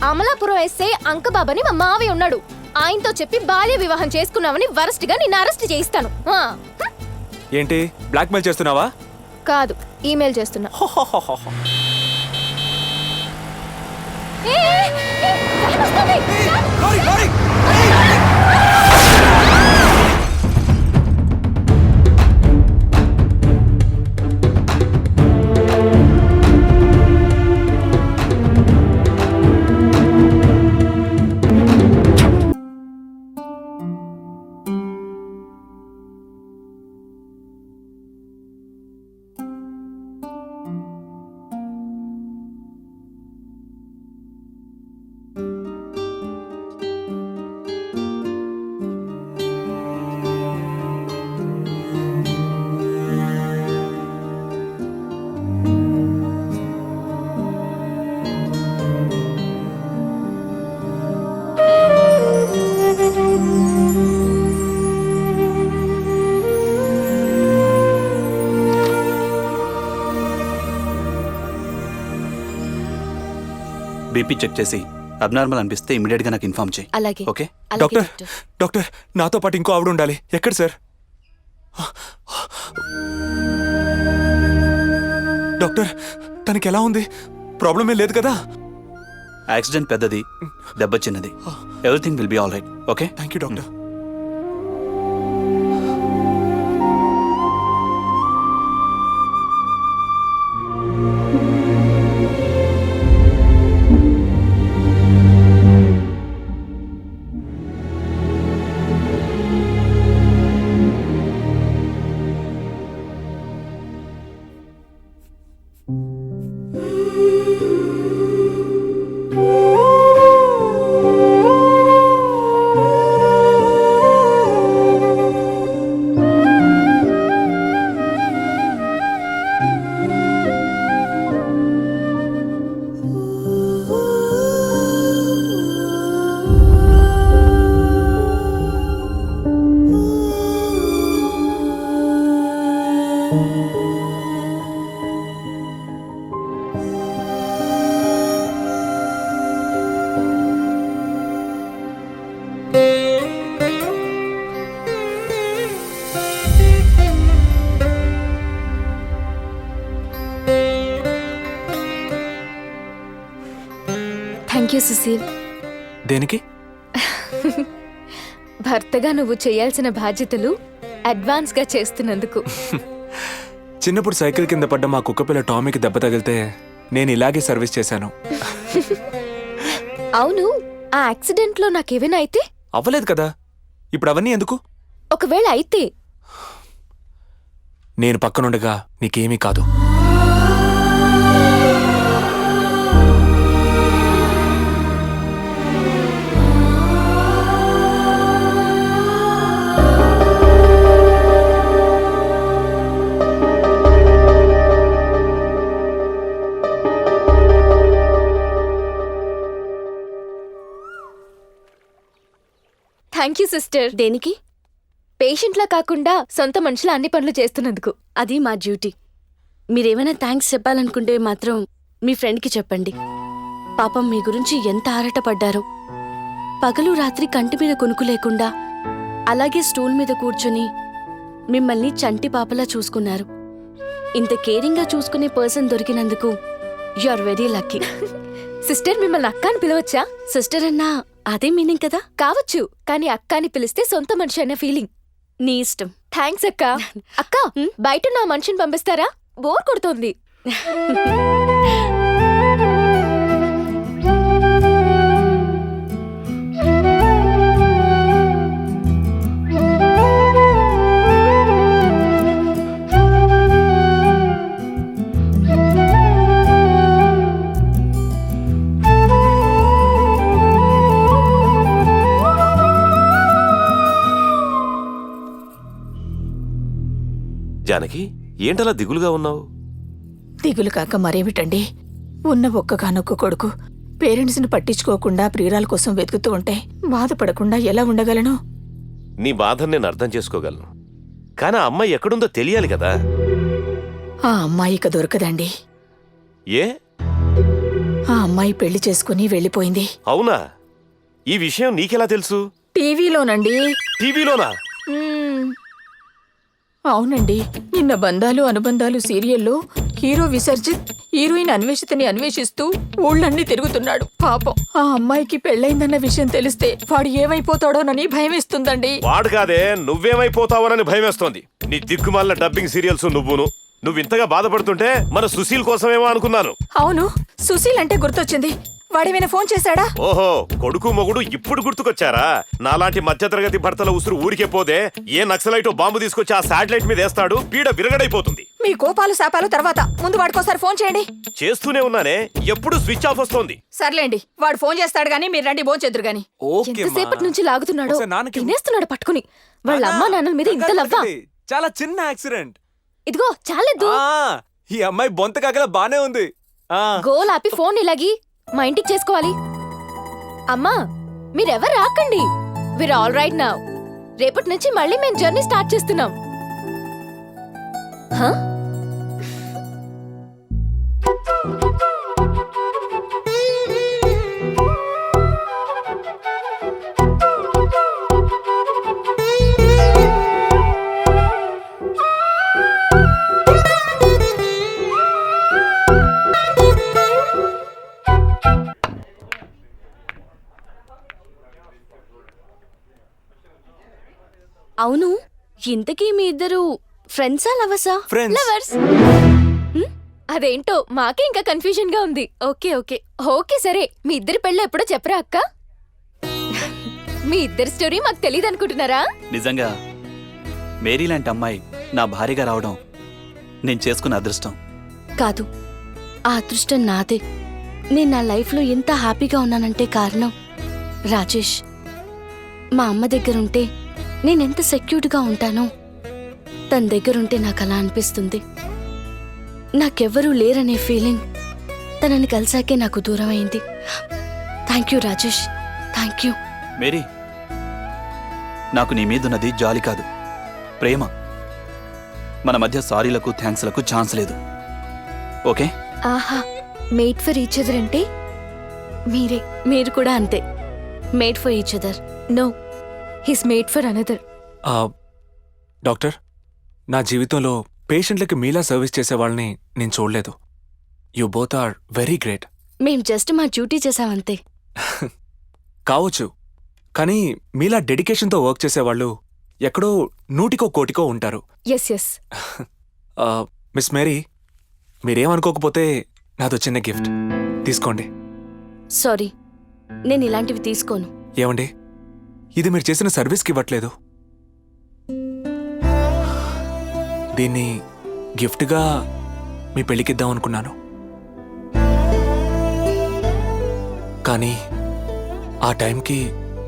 అమలాపురం ఎస్ఐ అంకబాబని మా మావి ఉన్నాడు, ఆయనతో చెప్పి బాల్య వివాహం చేసుకున్నావని వరస్ట్ గా నిన్ను అరెస్ట్ చేయిస్తాను.
ఏంటి, బ్లాక్మెయిల్ చేస్తున్నావా?
కాదు, ఈమెయిల్ చేస్తున్నా.
బీపీ చెక్ చేసి అబ్నార్మల్ అనిపిస్తే ఇమీడియట్ గా నాకు ఇన్ఫార్మ్ చేయి.
అలాగే.
ఓకే?
డాక్టర్, డాక్టర్, నాతో పాటు ఇంకో ఆవిడ ఉండాలి. ఎక్కడ సార్? డాక్టర్, తనకి ఎలా ఉంది? ప్రాబ్లమే లేదు కదా?
యాక్సిడెంట్ పెద్దది, దెబ్బ చిన్నది. Everything will be all right. Okay?
Thank you doctor.
Thank you Sushil.
దేనికి?
భర్తగా నువ్వు చేయాల్సిన బాధ్యతలు అడ్వాన్స్గా చేస్తున్నందుకు.
చిన్నప్పుడు సైకిల్ కింద పడ్డ మా కుక్కపిల్ల టామీకి దెబ్బ తగిలితే నేను ఇలాగే సర్వీస్ చేశాను.
అవును, ఆ యాక్సిడెంట్లో నాకేమైనా అయితే?
అవ్వలేదు కదా, ఇప్పుడు అవన్నీ ఎందుకు?
ఒకవేళ అయితే?
నేను పక్కనుండగా నీకేమీ కాదు.
Thank you sister.
దేనికి?
పేషెంట్లా కాకుండా సొంత మనుషుల అన్ని పనులు చేస్తున్నందుకు.
అది మా డ్యూటీ. మీరేమైనా థ్యాంక్స్ చెప్పాలనుకుంటే మాత్రం మీ ఫ్రెండ్కి చెప్పండి. పాపం మీ గురించి ఎంత ఆరాటపడ్డారో. పగలు రాత్రి కంటి మీద కొనుకు లేకుండా అలాగే స్టూల్ మీద కూర్చుని మిమ్మల్ని చంటి పాపలా చూసుకున్నారు. ఇంత కేరింగ్గా చూసుకునే పర్సన్ దొరికినందుకు you are very lucky.
Sister, మిమ్మల్ని అక్క అని పిలవచ్చా?
సిస్టర్ అన్నా అదే మీనింగ్ కదా?
కావచ్చు, కానీ అక్క అని పిలిస్తే సొంత మనిషి అన్న ఫీలింగ్.
నీ ఇష్టం.
థ్యాంక్స్ అక్క. అక్క, బయట నా మనిషిని పంపిస్తారా? బోర్ కొడుతోంది.
జానకి, ఏంటలా దిగులుగా ఉన్నావు?
దిగులు కాక మరేమిటండి, ఉన్న ఒక్కగానొక్క కొడుకు పేరెంట్స్ని పట్టించుకోకుండా ప్రియురాల కోసం వెతుకుతూ ఉంటే బాధపడకుండా ఎలా ఉండగలను?
నీ బాధను నేను అర్థం చేసుకోగలను, కానీ ఆ అమ్మాయి ఎక్కడుందో తెలియాలి కదా.
ఆ అమ్మాయి ఇక దొరకదండి.
ఏ?
ఆ అమ్మాయి పెళ్లి చేసుకుని వెళ్ళిపోయింది.
అవునా? ఈ విషయం నీకెలా తెలుసు?
టీవీలోనండి.
టీవీలోనా?
అవునండి, నిన్న బంధాలు అనుబంధాలు సీరియల్లో హీరో విసర్జిత్ హీరోయిన్ అన్వేషితని అన్వేషిస్తూ ఊళ్ళన్నీ తిరుగుతున్నాడు. పాపం ఆ అమ్మాయికి పెళ్ళైందన్న విషయం తెలిస్తే వాడు ఏమైపోతాడోనని భయమేస్తుందండి.
వాడు కాదే, నువ్వేమైపోతావోనని భయమేస్తోంది. నీ దిక్కుమాలిన డబ్బింగ్ సీరియల్స్ నువ్వింతగా బాధపడుతుంటే మన సుశీల్ కోసమేమో అనుకున్నాను.
అవును, సుశీల్ అంటే గుర్తొచ్చింది. వాడేమైనా ఫోన్ చేశాడా?
ఓహో, కొడుకు మొగుడు ఇప్పుడు గుర్తుకొచ్చారా? నాలాంటి మధ్యతరగతి భర్తల ఉసురు ఊరికే పోదే ఏ నక్సలైటో బాంబు తీసుకొచ్చి ఆ శాటిలైట్ మీద వేస్తాడు, పీడ విరగడైపోతుంది.
మీ కోపాలు శాపాలు తర్వాత, ముందు వాడికోసారి ఫోన్ చేయండి.
చేస్తూనే ఉన్నానే, ఎప్పుడు స్విచ్ ఆఫ్ వస్తోంది.
సర్లేండి, వాడు ఫోన్ చేస్తాడు గానీ మీరు రండి భోంచెద్దురు గాని.
ఎంతసేపటి నుంచి లాగుతున్నాడో,
ఒకసారి నాన్నకి-
తినేస్తున్నాడు పట్టుకుని. వాళ్ళ అమ్మా నాన్నల మీద ఇంత లవ్వా?
చాలా చిన్న యాక్సిడెంట్.
ఇదిగో చాలేదు.
ఈ అమ్మాయి బొంత కాగల బానే ఉంది.
గోల్ ఆపి ఫోన్ ఇలాగి మా ఇంటికి చేసుకోవాలి. అమ్మా, మీరెవరు రాకండి. We're all right now. రేపటి నుంచి మళ్ళీ మేము జర్నీ స్టార్ట్ చేస్తున్నాం. హా?
అవును, ఇంతకీ మీ ఇద్దరు ఫ్రెండ్సా లవర్సా?
ఫ్రెండ్స్.
లవర్స్. అదేంటో మాకే ఇంకా కన్ఫ్యూజన్ గా ఉంది.
Okay okay.
ఓకే సరే, మీ ఇద్దరి పెళ్ళి ఎప్పుడో చెప్పరా అక్క? మీ ఇద్దరి స్టోరీ మాకు తెలియదు అనుకుంటున్నారా?
నిజంగా మేరీ లాంటి అమ్మాయి నా భార్యగా రావడం నేను చేసుకున్న అదృష్టం.
కాదు, ఆ అదృష్టం నాదే. నేను నా లైఫ్లో ఎంత హ్యాపీగా ఉన్నానంటే కారణం రాజేష్. మా అమ్మ దగ్గరుంటే నేనెంత సెక్యూర్డ్గా ఉంటానో తన దగ్గరుంటే నాకు అలా అనిపిస్తుంది. నాకెవ్వరూ లేరనే ఫీలింగ్ తనని కలిసాకే నాకు దూరం అయింది. Thank you Rajesh, thank you.
Mary, నాకు నీ మీదున్నది జాలి కాదు, ప్రేమ. మన మధ్య సారీలకు థ్యాంక్స్లకు ఛాన్స్ లేదు. ఓకే?
ఆహా, మేడ్ ఫర్ ఈచ్ అదర్ అంటే మీరే.
మీరు కూడా అంతే, made for each other.
No, his made for another.
Doctor, నా జీవితంలో పేషెంట్లకి మీలా సర్వీస్ చేసే వాళ్ళని నేను చూడలేదు. You both are very great.
మేం జస్ట్ మా డ్యూటీ చేసామంతే.
కావచ్చు, కానీ మీలా డెడికేషన్తో వర్క్ చేసేవాళ్ళు ఎక్కడో 100కో కోటికో ఉంటారు.
Yes yes.
మిస్ మేరీ, మీరేమనుకోకపోతే నాదో చిన్న గిఫ్ట్ తీసుకోండి.
సారీ, నేను ఇలాంటివి తీసుకోను.
ఏమండి, ఇది మీరు చేసిన సర్వీస్కి ఇవ్వట్లేదు. దీన్ని గిఫ్ట్గా మీ పెళ్ళికిద్దాం అనుకున్నాను, కానీ ఆ టైంకి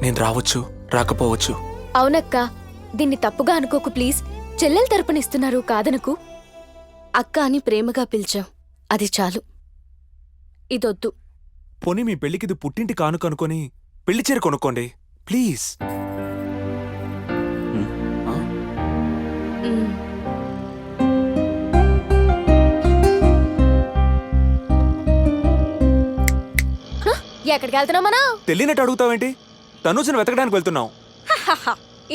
నేను రావచ్చు, రాకపోవచ్చు.
అవునక్క, దీన్ని తప్పుగా అనుకోకు ప్లీజ్. చెల్లెల తరపునిస్తున్నారు, కాదనకు. అక్క అని ప్రేమగా పిలిచాం, అది చాలు. ఇదొద్దు.
పోనీ మీ పెళ్ళికిది పుట్టింటి కానుక అనుకొని పెళ్లి చీర కొనుక్కోండి ప్లీజ్.
ఎక్కడికి వెళ్తున్నాం మనం?
తెలియనట్టు అడుగుతావేంటి? తనూజను వెతకడానికి వెళ్తున్నాం.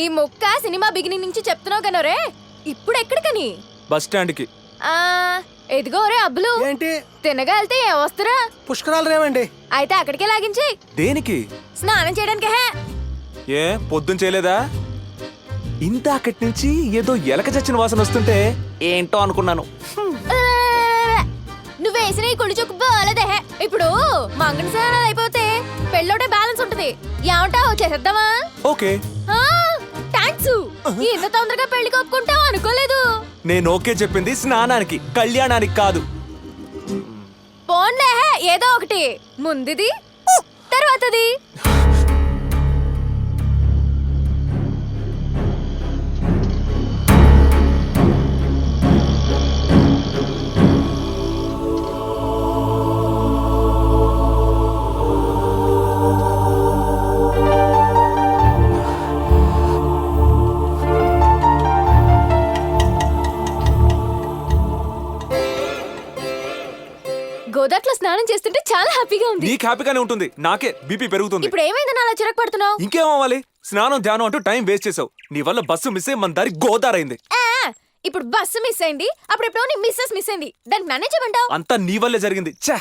ఈ మొక్క సినిమా బిగినింగ్ నుంచి చెప్తున్నావు కనరే, ఇప్పుడు ఎక్కడికని?
బస్ స్టాండ్కి.
ఎదిగో రే అబ్బులు,
ఏంటి
తినగా వెళ్తే ఏం వస్తురా?
పుష్కరాలు రేవండి.
అయితే అక్కడికే లాగించి.
దేనికి?
స్నానం చేయడానికి.
ఏ పొద్దున చేయలేదా? ఇంత అక్కడి నుంచి ఏదో ఎలక చచ్చిన వాసన వస్తుంటే ఏంటో అనుకున్నాను.
నువ్వు వేసిన ఈ కుడి చుక్కు బాలేదే. ఇప్పుడు మంగళ స్నానాలు అయిపోతే పెళ్ళోటే బ్యాలెన్స్ ఉంటది. ఏమంటావు, చేసేద్దామా?
ఓకే.
థ్యాంక్స్. ఇంత తొందరగా పెళ్లి కొప్పుకుంటావు అనుకోలేదు.
నేను ఓకే చెప్పింది స్నానానికి, కళ్యాణానికి కాదు.
పోన్లే, ఏదో ఒకటి. ముందుది తర్వాతది. గోదాట్లో స్నానం చేస్తుంటే చాలా హ్యాపీగా ఉంది.
నీకు హ్యాపీగానే ఉంటుంది, నాకే బీపీ పెరుగుతుంది.
ఇప్పుడు ఏమైందని అలా చిరాకు పడుతున్నావు?
ఇంకేమవ్వాలి? స్నానం ధ్యానం అంటూ టైం వేస్ట్ చేసావు. నీ వల్ల బస్సు మిస్ అయ్యి మన దారి గోదారైంది.
ఇప్పుడు బస్సు మిస్ అయింది, అప్పుడు ఎప్పుడో నీ మిస్సెస్ మిస్ అయింది. దానికి మేనేజ్ చేయమంటావు?
అంతా నీ వల్లే జరిగింది. ఛా,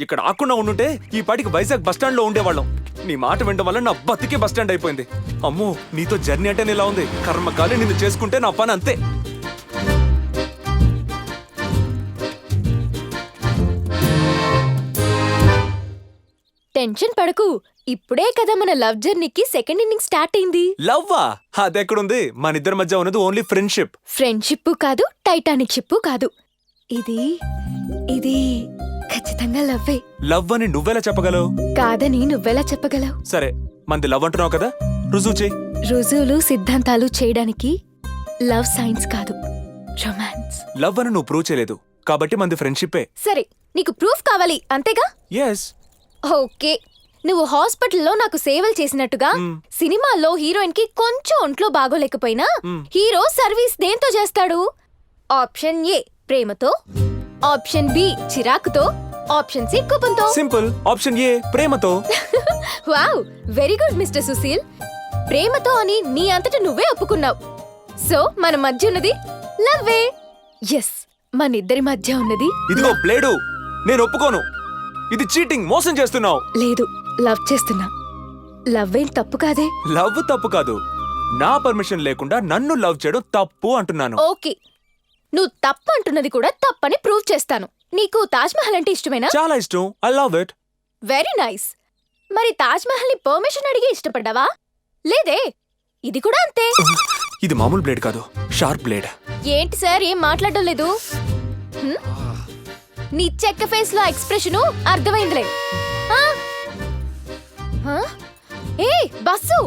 ఇక్కడ ఆకుండా ఉండుంటే ఈ పాటికి వైజాగ్ బస్ స్టాండ్ లో ఉండేవాళ్ళం. నీ మాట వినడం వల్ల నా బతికే బస్ స్టాండ్ అయిపోయింది. అమ్మో, నీతో జర్నీ అంటే ఇలా ఉంది. కర్మకాలి నిన్ను చేసుకుంటే నా పని అంతే.
టెన్షన్ పడకు, ఇప్పుడే కదా మన లవ్ జర్నీకి సెకండ్ ఇన్నింగ్ స్టార్ట్ అయింది.
లవ్వా? అదెక్కడుంది? మన ఇద్దరి మధ్య ఉన్నది ఓన్లీ ఫ్రెండ్షిప్.
ఫ్రెండ్షిప్ కాదు, టైటానిక్ షిప్ కాదు. ఇది ఇది ఖచ్చితంగా లవ్వే.
లవ్ అని నువ్వెలా చెప్పగలవు?
కాదని నువ్వెలా చెప్పగలవు?
సరే, మంది లవ్ అంటున్నావు కదా, రుజువు చేయి.
రుజువులు సిద్ధాంతాలు చేయడానికి లవ్ సైన్స్ కాదు, రొమాన్స్.
లవ్ అని నువ్వు ప్రూవ్ చేయలేదు కాబట్టి మంది ఫ్రెండ్షిప్పే.
సరే, నీకు ప్రూఫ్ కావాలి అంతేగా?
ఎస్.
ఓకే, నువ్వు హాస్పిటల్లో నాకు సేవలు చేసినట్టుగా సినిమాల్లో హీరోయిన్ కి కొంచెం ఒంట్లో బాగోలేకపోయినా హీరో సర్వీస్ దేంతో చేస్తాడు? ఆప్షన్ ఏ ప్రేమతో, ఆప్షన్ బి చిరాకుతో, ఆప్షన్ సి కోపంతో.
సింపుల్. ఆప్షన్ ఏ ప్రేమతో.
Wow, very good mister Sushil. ప్రేమతో అని నీ అంతట నువ్వే ఒప్పుకున్నావు. సో మన మధ్య ఉన్నది లవ్వే. ఎస్, మన ఇద్దరి మధ్య ఉన్నది.
ఇదిగో బ్లేడు, నేను ఒప్పుకోను. ఇది చీటింగ్, మోసం చేస్తున్నావు.
లేదు, లవ్ చేస్తున్నా. లవ్ ఏం తప్పు కాదే.
లవ్ తప్పు కాదు, నా పర్మిషన్ లేకుండా నన్ను లవ్ చేయడం తప్పు అంటున్నాను.
ఓకే, నువ్వు తప్పు అంటున్నది కూడా తప్పని ప్రూవ్ చేస్తాను. నీకు తాజ్ మహల్ అంటే ఇష్టమేనా?
చాలా ఇష్టం. I love it.
Very nice. మరి తాజ్ మహల్ ని పర్మిషన్ అడిగి ఇష్టపడ్డావా? లేదే. ఇది కూడా అంతే.
ఇది మామూలు బ్లేడ్ కాదు, షార్ప్ బ్లేడ్.
ఏంటి సార్, ఏం మాట్లాడడం లేదు? నీ చెక్క ఫేస్ లో ఎక్స్ప్రెషన్ అర్థమైందిలే. ఏ బస్సు,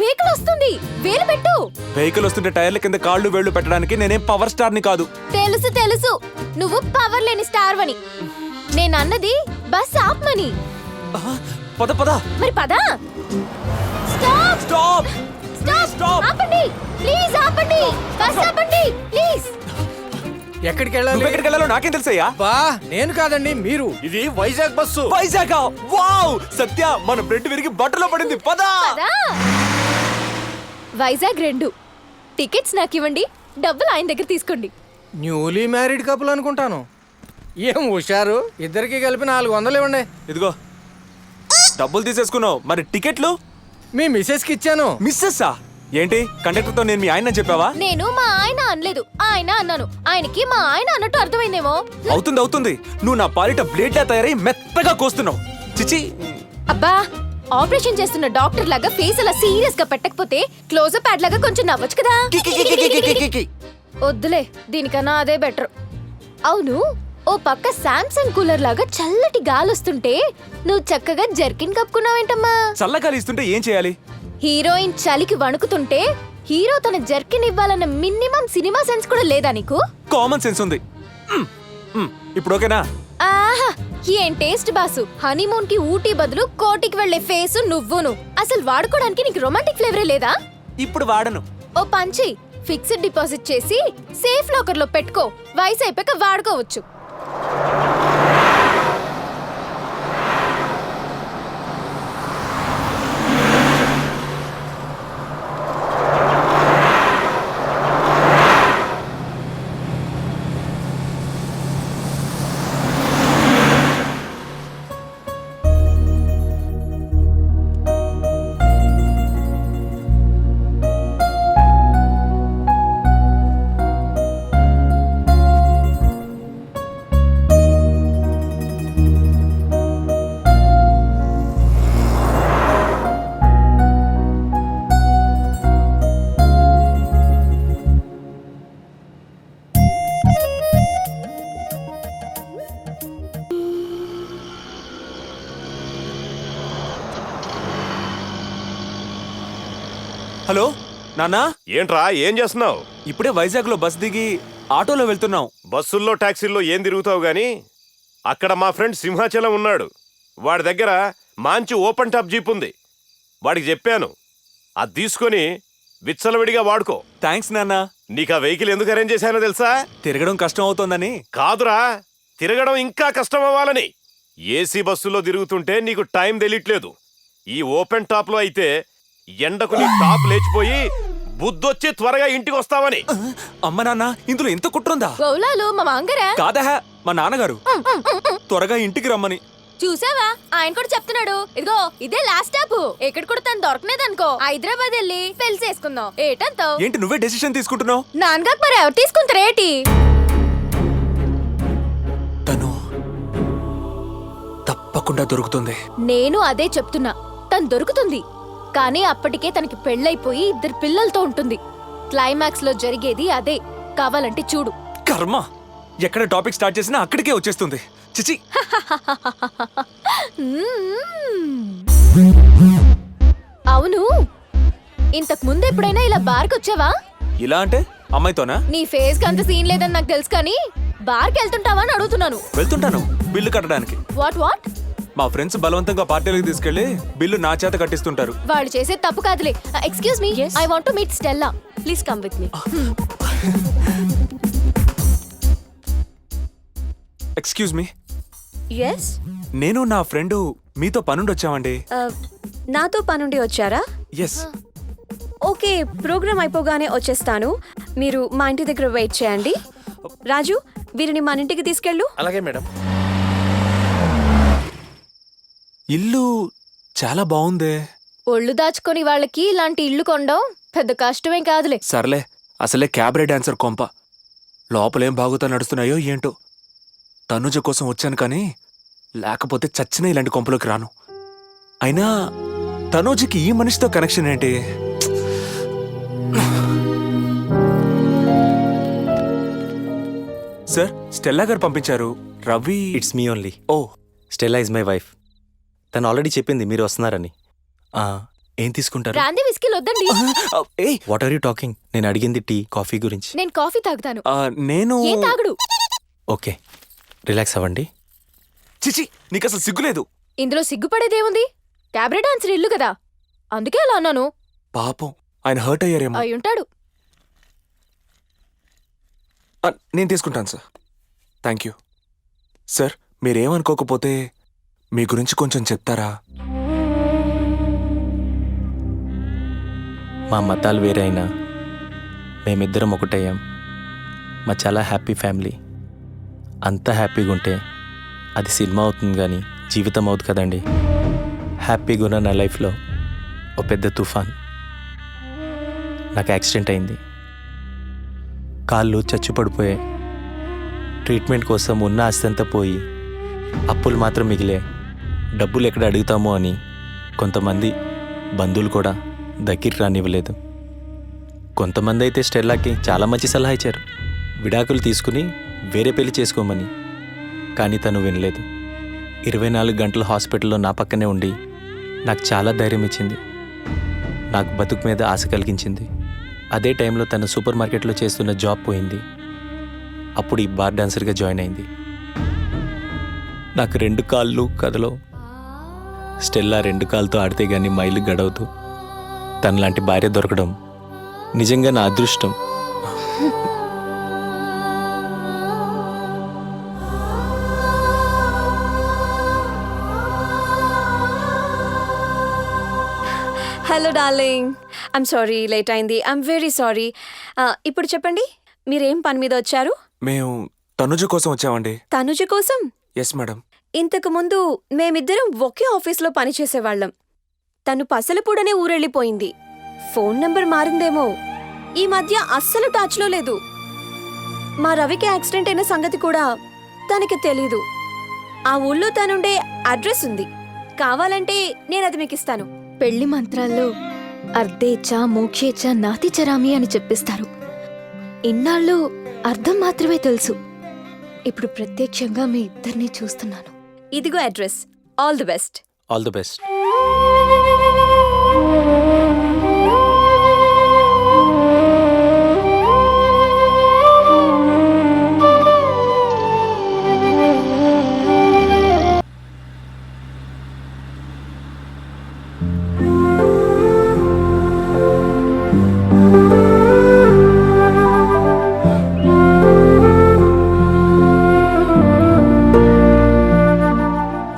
వెహికల్ వస్తుంది, వేలు పెట్టు.
వెహికల్ వస్తుంటే టైర్ల కింద కాళ్ళు వేళ్లు పెట్టడానికి నేనేం పవర్ స్టార్ ని కాదు.
తెలుసు తెలుసు, నువ్వు పవర్ లేని స్టార్ అని. నేనన్నది బస్ ఆప్మని.
పద పద.
మరి పదా. స్టాప్
స్టాప్
స్టాప్, ఆపండి ప్లీజ్, ఆపండి, బస్ ఆపండి ప్లీజ్.
ఎక్కడికి వెళ్ళాలి?
నువ్వెక్కడికి వెళ్ళాలో నాకేం తెలుసయ్యా?
బా, నేను కాదండి, మీరు.
ఇది వైజాగ్ బస్సు.
వైజాగ్? వావ్, సత్య, మన బ్రెడ్ విరిగి బట్టలో పడింది. పద.
వైజాగ్ 2 టికెట్స్ నాకు ఇవ్వండి, డబ్బులు ఆయన దగ్గర తీసుకోండి.
న్యూలీ మ్యారీడ్ కపుల్ అనుకుంటాను. ఏం హుషారు, ఇద్దరికి కలిపి 400 ఇవ్వండి.
ఇదిగో డబ్బులు తీసేసుకున్నావు, మరి టికెట్లు?
మీ మిసెస్ కి ఇచ్చాను.
మిస్సెస్సా? ఏంటి కండక్టర్తో నేను మీ ఆయన చెప్పావా?
నేను మా ఆయన అనలేదు, ఆయన అన్నాను. ఆయనకి మా ఆయన అన్నట్టు అర్థమైందేమో.
అవుతుంది. నువ్వు నా పాలిట బ్లేడ్ లా తయారై మెత్తగా కోస్తున్నావు. చిచి.
అబ్బా, ఆపరేషన్ చేస్తున్న డాక్టర్ లాగా ఫేస్ అలా సీరియస్ గా పెట్టకపోతే క్లోజప్ యాడ్ లాగా కొంచెం నవ్వచ్చు కదా. వద్దులే, దీనికన్నా అదే బెటర్. అవును, ఓ పక్క శాంసంగ్ కూలర్ లాగా చల్లటి గాలొస్తుంటే నువ్వు చక్కగా జర్కిన్ కప్పుకున్నావేంటమ్మా?
చల్లగాలి ఇస్తుంటే ఏం చేయాలి?
హీరోయిన్ చలికి వణుకుతుంటే హీరో తన జర్కిన్ ఇవ్వాలన్న మినిమం సినిమా సెన్స్ కూడా లేదా నీకు?
కామన్ సెన్స్ ఉంది. ఇప్పుడు ఓకేనా?
ఆహా, ఏం టేస్ట్ బాసు. హనీమూన్ కి ఊటీ బదులు కోటికి వెళ్లే ఫేస్ నువ్వును. అసలు వాడుకోవడానికి నీకు రొమాంటిక్ ఫ్లేవరే లేదా?
ఇప్పుడు వాడను.
ఓ పంచి, ఫిక్స్డ్ డిపాజిట్ చేసి సేఫ్ లాకర్ లో పెట్టుకో. వయసు అయిపోయాక వాడుకోవచ్చు.
హలో నాన్నా.
ఏంట్రా ఏం చేస్తున్నావు?
ఇప్పుడే వైజాగ్ లో బస్ దిగి ఆటోలో వెళ్తున్నాం.
బస్సుల్లో టాక్సీల్లో ఏం తిరుగుతావు గాని అక్కడ మా ఫ్రెండ్ సింహాచలం ఉన్నాడు. వాడి దగ్గర మంచి ఓపెన్ టాప్ జీప్ ఉంది. వాడికి చెప్పాను, అది తీసుకొని విచ్చలవిడిగా వాడుకో.
థ్యాంక్స్ నాన్నా.
నీకు ఆ వెహికల్ ఎందుకు అరేంజ్ చేశానో తెలుసా?
తిరగడం కష్టం అవుతోందని.
కాదురా, తిరగడం ఇంకా కష్టం అవ్వాలని. ఏసీ బస్సులో తిరుగుతుంటే నీకు టైం తెలియట్లేదు. ఈ ఓపెన్ టాప్ లో అయితే ఎండకు నీ టాప్ లేచిపోయి బుద్ధొచ్చి త్వరగా ఇంటికి వస్తావని.
అమ్మ నాన్న, ఇందులో ఎంత కుట్రుందా?
గౌలాలు మా మాంగరా?
కాదా, మా నాన్నగారు త్వరగా ఇంటికి రమ్మని.
చూసావా, ఆయన కూడా చెప్తున్నాడు. ఇదిగో ఇదే లాస్ట్ స్టాప్. ఎక్కడ కూడా తను దొరకలేదనుకో హైదరాబాద్ వెళ్ళి పెళ్లి చేసుకుందాం. ఏటంతావు?
ఏంటి నువ్వే డెసిషన్ తీసుకుంటున్నావు?
నాన్నగారు మరి ఎవరు తీసుకుంటారేటి?
తను తప్పకుండా దొరుకుతుంది.
నేను అదే చెప్తున్నా, తను దొరుకుతుంది. కానీ అప్పటికే తనకి పెళ్ళైపోయి 2 పిల్లలతో ఉంటుంది. క్లైమాక్స్ లో జరిగేది అదే. కావాలంటే చూడు.
కర్మ, ఎక్కడ టాపిక్ స్టార్ట్ చేసినా అక్కడికే వచ్చేస్తుంది. చిచి.
అవును, ఇంతకు ముందు ఎప్పుడైనా ఇలా బార్కి వచ్చావా?
ఇలా అంటే అమ్మాయితోనా?
నీ ఫేస్ కి అంత సీన్ లేదని నాకు తెలుసు, కానీ బార్కి వెళ్తుంటావా అని అడుగుతున్నాను.
వెళ్తుంటాను, బిల్లు కట్టడానికి.
వాట్?
మా ఫ్రెండ్స్ బలవంతంగా పార్టీలకు తీసుకెళ్లి బిల్లు నా చేత కట్టిస్తుంటారు.
వాళ్ళు చేసే తప్పు కాదులే. Excuse me, I want to meet Stella. Please come with me.
Excuse me.
Yes,
నేను నా ఫ్రెండ్ మీతో పనుండి వచ్చామండి.
నాతో పనుండి వచ్చారా?
ఎస్.
ఓకే, ప్రోగ్రామ్ అయిపోగానే వచ్చేస్తాను. మీరు మా ఇంటి దగ్గర వెయిట్ చేయండి. రాజు, వీరిని మన ఇంటికి తీసుకెళ్ళు.
అలాగే మేడం.
ఇల్లు చాలా బాగుందే.
ఒళ్ళు దాచుకొని వాళ్ళకి ఇలాంటి ఇల్లు కొండం పెద్ద కష్టమేం కాదులే.
సర్లే, అసలే క్యాబరే డాన్సర్ కొంప. లోపలేం బాగుతా నడుస్తున్నాయో ఏంటో. తనుజ కోసం వచ్చాను కానీ లేకపోతే చచ్చిన ఇలాంటి కొంపలోకి రాను. అయినా తనుజకి ఈ మనిషితో కనెక్షన్ ఏంటి? సార్, స్టెల్లా గారు పంపించారు. Ravi.
It's me only.
Oh,
Stella is my wife. తను ఆల్రెడీ చెప్పింది మీరు వస్తున్నారని. ఏం తీసుకుంటారు?
బ్రాందీ విస్కీలు వద్దండి.
What are you talking? నేను అడిగింది టీ కాఫీ గురించి.
నేను కాఫీ తాగుతాను.
నేను
ఏం తాగుడు?
ఓకే, రిలాక్స్ అవ్వండి.
చిచి, నీకు అసలు సిగ్గులేదు.
ఇందులో సిగ్గుపడేదేముంది? క్యాబరే డాన్సర్ ఇల్లు కదా, అందుకే అలా అన్నాను.
పాపం, ఆయన హర్ట్ అయ్యారేమో.
అయి ఉంటాడు.
నేను తీసుకుంటాను సార్. Thank you. సార్, మీరేమనుకోకపోతే మీ గురించి కొంచెం చెప్తారా?
మా మతాలు వేరే అయినా మేమిద్దరం ఒకటయ్యాం. మా చాలా హ్యాపీ ఫ్యామిలీ. అంత హ్యాపీగా ఉంటే అది సినిమా అవుతుంది కానీ జీవితం అవుతుంది కదండి. హ్యాపీగా ఉన్న నా లైఫ్లో ఓ పెద్ద తుఫాన్. నాకు యాక్సిడెంట్ అయింది. కాళ్ళు చచ్చుపడిపోయాయి. ట్రీట్మెంట్ కోసం ఉన్న ఆస్తంతా పోయి అప్పులు మాత్రం మిగిలే. డబ్బులు ఎక్కడ అడుగుతామో అని కొంతమంది బంధువులు కూడా దగ్గరికి రానివ్వలేదు. కొంతమంది అయితే స్టెల్లాకి చాలా మంచి సలహా ఇచ్చారు, విడాకులు తీసుకుని వేరే పెళ్లి చేసుకోమని. కానీ తను వినలేదు. 24 గంటలు హాస్పిటల్లో నా పక్కనే ఉండి నాకు చాలా ధైర్యం ఇచ్చింది, నాకు బతుకు మీద ఆశ కలిగించింది. అదే టైంలో తను సూపర్ మార్కెట్లో చేస్తున్న జాబ్ పోయింది. అప్పుడు ఈ బార్ డాన్సర్గా జాయిన్ అయింది. నాకు 2 కాళ్ళు కదలో. స్టెల్లా 2 కాళ్ళతో ఆడితే గానీ మైలు గడవదు. తనలాంటి భార్య దొరకడం నిజంగా నా అదృష్టం.
Hello darling, I'm sorry late అయింది. I'm very sorry. ఇప్పుడు చెప్పండి, మీరేం పని మీద వచ్చారు?
మేము తనుజ కోసం వచ్చామండి.
తనుజ కోసం?
Yes madam.
ఇంతకు ముందు మేమిద్దరం ఒకే ఆఫీస్లో పనిచేసేవాళ్ళం. తను పసలపూడనే ఊరెళ్ళిపోయింది. Phone number మారిందేమో. ఈ మధ్య అస్సలు టచ్లో లేదు. మా రవికి యాక్సిడెంట్ అయిన సంగతి కూడా తనకి తెలీదు. ఆ ఊళ్ళో తనుండే అడ్రస్ ఉంది, కావాలంటే నేనది మీకు ఇస్తాను.
పెళ్లి మంత్రాల్లో అర్ధేచ్ఛ మోక్షేచ్ఛ నాతి చరామి అని చెప్పిస్తారు. ఇన్నాళ్ళు అర్థం మాత్రమే తెలుసు. ఇప్పుడు ప్రత్యక్షంగా మీ ఇద్దరిని చూస్తున్నాను.
ఇదిగో address. All the best.
All the best.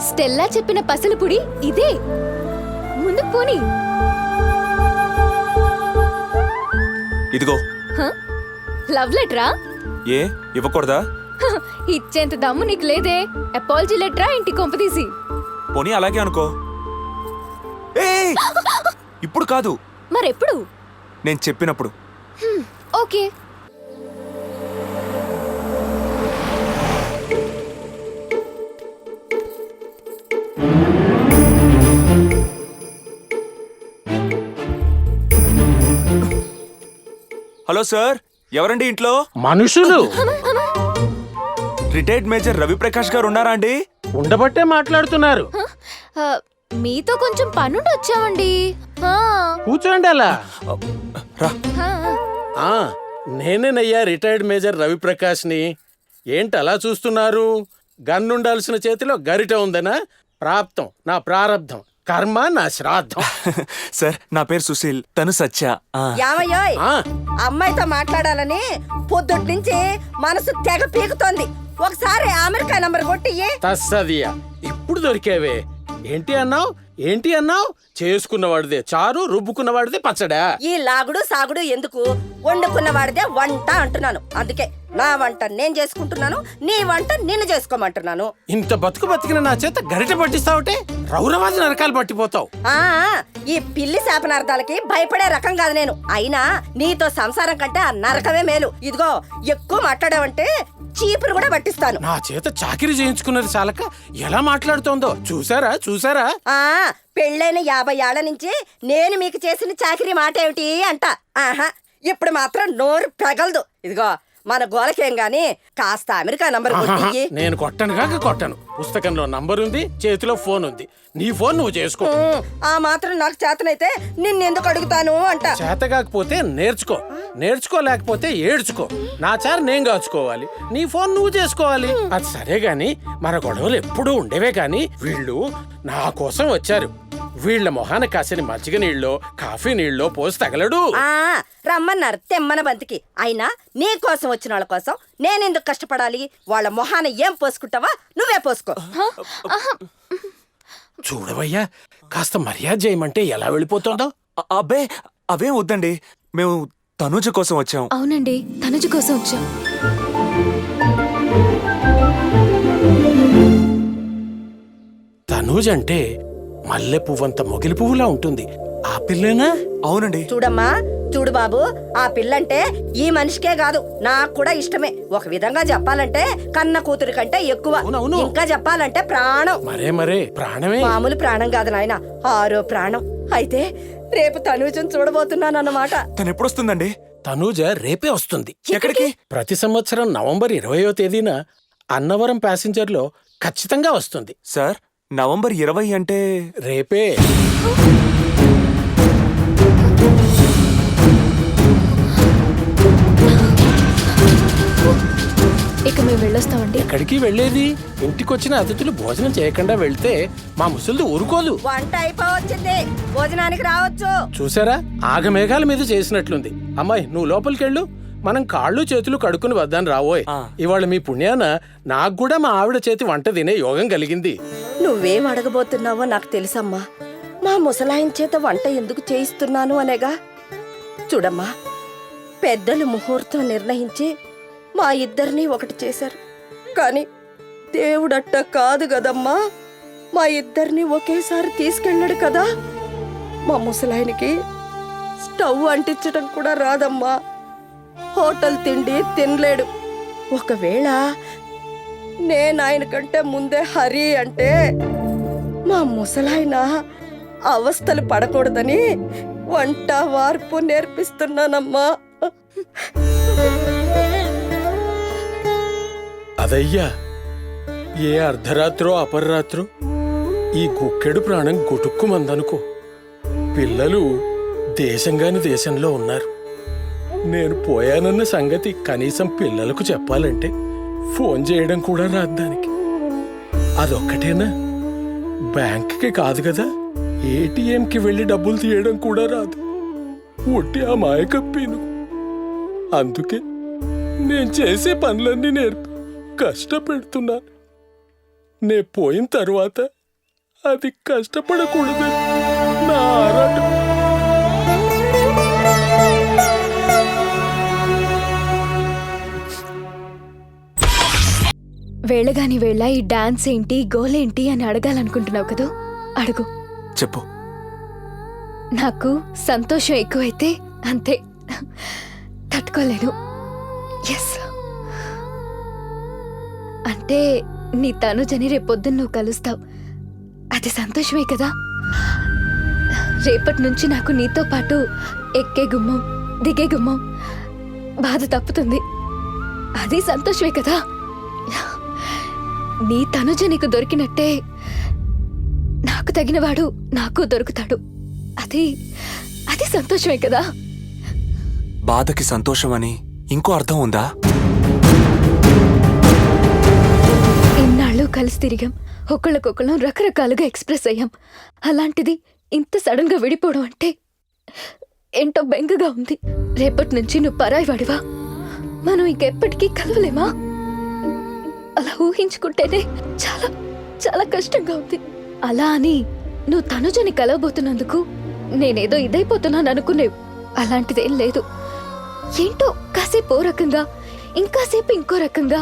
Stella చెప్పిన పసల పుడి ఇదే. ముందుకు పోని.
ఇదిగో.
లవ్ లెటరా?
ఏ ఇవ్వకూడదా?
ఇచ్చేంత దమ్ము నీకు లేదే. అపాలజీ లెటరా ఇంటి కొంపదీసి?
పోనీ అలాగే అనుకో. ఏయ్! ఇప్పుడు కాదు,
మరెప్పుడు?
నేను చెప్పినప్పుడు.
ఓకే.
హలో సార్, ఎవరండి ఇంట్లో?
మనుషులు.
రిటైర్డ్ మేజర్ రవిప్రకాష్ గారు ఉన్నారా అండి?
ఉండబట్టే మాట్లాడుతున్నారు.
మీతో కొంచెం పనుండి వచ్చామండి.
కూర్చోండి అలా.
ఆ,
నేనేనయ్యా రిటైర్డ్ మేజర్ రవిప్రకాష్ని. ఏంటి అలా చూస్తున్నారు? గన్నుండాల్సిన చేతిలో గరిట ఉందనా? ప్రాప్తం నా ప్రారబ్ధం, కర్మ నా శ్రాద్ధం.
సార్, నా పేరు సుశీల్, తను సత్య.
యావయ్యోయ్, అమ్మాయితో మాట్లాడాలని పొద్దుటి నుంచి మనసు తెగ పీకుతోంది. ఒకసారి అమెరికా నంబర్ కొట్టియ్యే.
తస్సదియా, ఇప్పుడు దొరికేవే. ఏంటి అన్నావు? ఏంటి అన్నావు? చేసుకున్నవాడిదే చారు, రుబ్బుకున్నవాడిదే పచ్చడా?
ఈ లాగుడు సాగుడు ఎందుకు? వండుకున్నవాడిదే వంట అంటున్నాను. అందుకే నా వంట నేను చేసుకుంటున్నాను, నీ వంట నిన్ను చేసుకోమంటున్నాను.
ఇంత బతుకు బతికిన నా చేత గరిట పట్టిస్తావుటే రౌరవాది నరకాలు పట్టిపోతావు.
ఈ పిల్లి శాపనార్థాలకి భయపడే రకం కాదు నేను. అయినా నీతో సంసారం కంటే ఆ నరకమే మేలు. ఇదిగో, ఎక్కువ మాట్లాడావంటే చీపురు కూడా పట్టిస్తాను.
నా చేత చాకిరీ చేయించుకున్నది చాలక ఎలా మాట్లాడుతోందో చూసారా? చూసారా?
పెళ్ళైన 50 ఏళ్ల నుంచి నేను మీకు చేసిన చాకిరీ మాట ఏమిటి అంట. ఇప్పుడు మాత్రం నోరు పెగలదు. ఇదిగో, మన గోలకేం గాని కాస్త అమెరికా నంబర్ కొట్టి.
నేను కొట్టను కాక కొట్టను. పుస్తకంలో నంబర్ ఉంది, చేతిలో ఫోన్ ఉంది. నీ ఫోన్ నువ్వు చేసుకో.
ఆ మాత్రం నాకు చేతనైతే నిన్నెందుకు అడుగుతాను అంట.
చేత కాకపోతే నేర్చుకో, నేర్చుకోలేకపోతే ఏడ్చుకో. నా చారు నేను కాచుకోవాలి, నీ ఫోన్ నువ్వు చేసుకోవాలి. అది సరే గాని మన గొడవలు ఎప్పుడూ ఉండేవే గాని వీళ్ళు నా కోసం వచ్చారు. వీళ్ళ మొహాన కాసిన మజ్జిగ నీళ్ళో కాఫీ నీళ్ళో పోసి తగలడు.
రమ్మన్నారు తెమ్మన బంతికి. అయినా నీ కోసం వచ్చిన వాళ్ళ కోసం నేనెందుకు కష్టపడాలి? వాళ్ళ మొహాన ఏం పోసుకుంటావా నువ్వే పోసుకో.
చూడవయ్యా, కాస్త మర్యాద చేయమంటే ఎలా వెళ్ళిపోతుందో.
అబ్బే, అవేం వద్దండి, మేము తనుజ కోసం వచ్చాం.
అవునండి, తనుజ కోసం వచ్చాం.
తనూజ్ అంటే
మల్లె పువ్వంత మొగిలి పువ్వులా ఉంటుంది. ఆ పిల్లేనా?
అవునండి.
చూడమ్మా, చూడు బాబు, ఆ పిల్లంటే ఈ మనిషికే కాదు నాకు కూడా ఇష్టమే. ఒక విధంగా చెప్పాలంటే కన్న కూతురి కంటే ఎక్కువ. ఇంకా చెప్పాలంటే ప్రాణం.
మరే ప్రాణమే.
మామూలు ప్రాణం కాదు నాయన, 6వ ప్రాణం. అయితే రేపు తనూజను చూడబోతున్నానన్నమాట.
తను ఎప్పుడు వస్తుందండి?
తనూజ రేపే వస్తుంది.
ఎక్కడికి?
ప్రతి సంవత్సరం నవంబర్ 20వ తేదీన అన్నవరం ప్యాసింజర్లో ఖచ్చితంగా వస్తుంది.
సార్, నవంబర్ 20 అంటే
రేపే.
ఇక మేము వెళ్ళొస్తామండి.
ఎక్కడికి వెళ్ళేది? ఇంటికొచ్చిన అతిథులు భోజనం చేయకుండా వెళ్తే మా ముసలిది ఊరుకోదు.
వంట అయిపోవచ్చింది, భోజనానికి రావచ్చు.
చూసారా, ఆగమేఘాల మీద చేసినట్లుంది. అమ్మాయి, నువ్వు లోపలికెళ్ళు. మనం కాళ్ళు చేతులు కడుక్కుని వద్దాని రావోయ్. ఇవాళ మీ పుణ్యాన నాకు కూడా మా ఆవిడ చేతి వంట తినే యోగం కలిగింది.
నువ్వేం అడగబోతున్నావో నాకు తెలుసమ్మా. మా ముసలాయన చేత వంట ఎందుకు చేయిస్తున్నాను అనేగా. చూడమ్మా, పెద్దలు ముహూర్తం నిర్ణయించి మా ఇద్దరినీ ఒకటి చేశారు. కానీ దేవుడట్ట కాదు కదమ్మా, మా ఇద్దరిని ఒకేసారి తీసుకెళ్ళాడు కదా. మా ముసలాయనకి స్టవ్ అంటించడం కూడా రాదమ్మా. హోటల్ తిండి తినలేడు. ఒకవేళ నేను ఆయన కంటే ముందే హరి అంటే మా ముసలాయన అవస్థలు పడకూడదని వంట వార్పు నేర్పిస్తున్నానమ్మా.
అదయ్యా, ఏ అర్ధరాత్రో అపర్రాత్రో ఈ గుక్కెడు ప్రాణం గుటుక్కుమందనుకో. పిల్లలు దేశంగాని దేశంలో ఉన్నారు. నేను పోయానన్న సంగతి కనీసం పిల్లలకు చెప్పాలంటే ఫోన్ చేయడం కూడా రాదు దానికి. అదొక్కటేనా? బ్యాంక్కి కాదు కదా, ఏటీఎంకి వెళ్ళి డబ్బులు తీయడం కూడా రాదు. ఒట్టి ఆ మాయ కప్పిను. అందుకే నేను చేసే పనులన్నీ నేర్పి కష్టపెడుతున్నాను. నే పోయిన తర్వాత అది కష్టపడకూడదు నా ఆరాటం.
వేళగాని వేళ ఈ డాన్స్ ఏంటి, గోలేంటి అని అడగాలనుకుంటున్నావు కదూ? అడుగు.
చెప్పు.
నాకు సంతోషం ఎక్కువైతే అంతే, తట్టుకోలేను. ఎస్, అంటే నీ తనుజని రేపొద్దున నువ్వు కలుస్తావు. అది సంతోషమే కదా. రేపటి నుంచి నాకు నీతో పాటు ఎక్కే గుమ్మం దిగే గుమ్మం బాధ తప్పుతుంది. అది సంతోషమే కదా. నీ తనుజ నీకు దొరికినట్టే నాకు తగినవాడు నాకు దొరుకుతాడు. అది అది సంతోషమే కదా.
బాధకి సంతోషం అని ఇంకో అర్థం ఉందా?
ఇన్నాళ్ళు కలిసి తిరిగాం, ఒకళ్ళకొకళ్ళం రకరకాలుగా ఎక్స్ప్రెస్ అయ్యాం. అలాంటిది ఇంత సడన్ గా విడిపోవడం అంటే ఏంటో బెంగగా ఉంది. రేపటి నుంచి నువ్వు పరాయి వాడివా, మనం ఇంకెప్పటికీ కలవలేమా? అలా ఊహించుకుంటేనే చాలా చాలా కష్టంగా ఉంది. అలా అని నువ్వు తనుజని కలవబోతున్నందుకు నేనేదో ఇదైపోతున్నాను అనుకునేవు. అలాంటిదేం లేదు. ఏంటో కాసేపు ఓ రకంగా, ఇంకాసేపు ఇంకో రకంగా.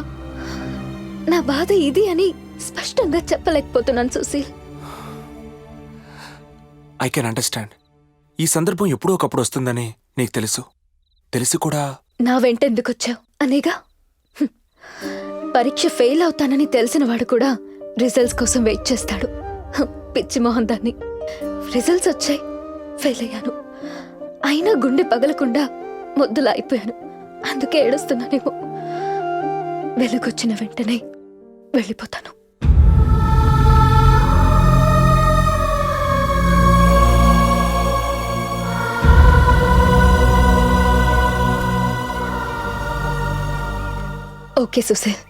నా బాధ ఇది అని స్పష్టంగా చెప్పలేకపోతున్నాను సుశీల్.
I can understand. ఈ సందర్భం ఎప్పుడో ఒకప్పుడు వస్తుందని నీకు తెలుసు. తెలిసి కూడా
నా వెంట ఎందుకొచ్చావు అనేగా. పరీక్ష ఫెయిల్ అవుతానని తెలిసిన వాడు కూడా రిజల్ట్స్ కోసం వెయిట్ చేస్తాడు. పిచ్చి మోహన్ దాన్ని. రిజల్ట్స్ వచ్చాయి, ఫెయిల్ అయ్యాను. అయినా గుండె పగలకుండా మొద్దులా అయిపోయాను. అందుకే ఏడుస్తున్నానేమో. వెలుగొచ్చిన వెంటనే వెళ్ళిపోతాను. Okay Sushil,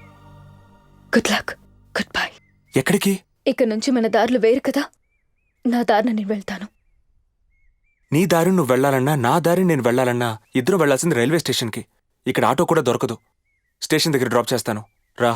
good luck, good bye.
ఎక్కడికి?
ఇక నుంచి మన దారులు వేరు కదా. నా దారిన నేను వెళ్తాను.
నీ దారి నువ్వు వెళ్లాలన్నా, నా దారి నేను వెళ్లాలన్నా ఇద్దరు వెళ్లాల్సింది రైల్వే స్టేషన్కి. ఇక్కడ ఆటో కూడా దొరకదు. స్టేషన్ దగ్గర డ్రాప్ చేస్తాను, రా.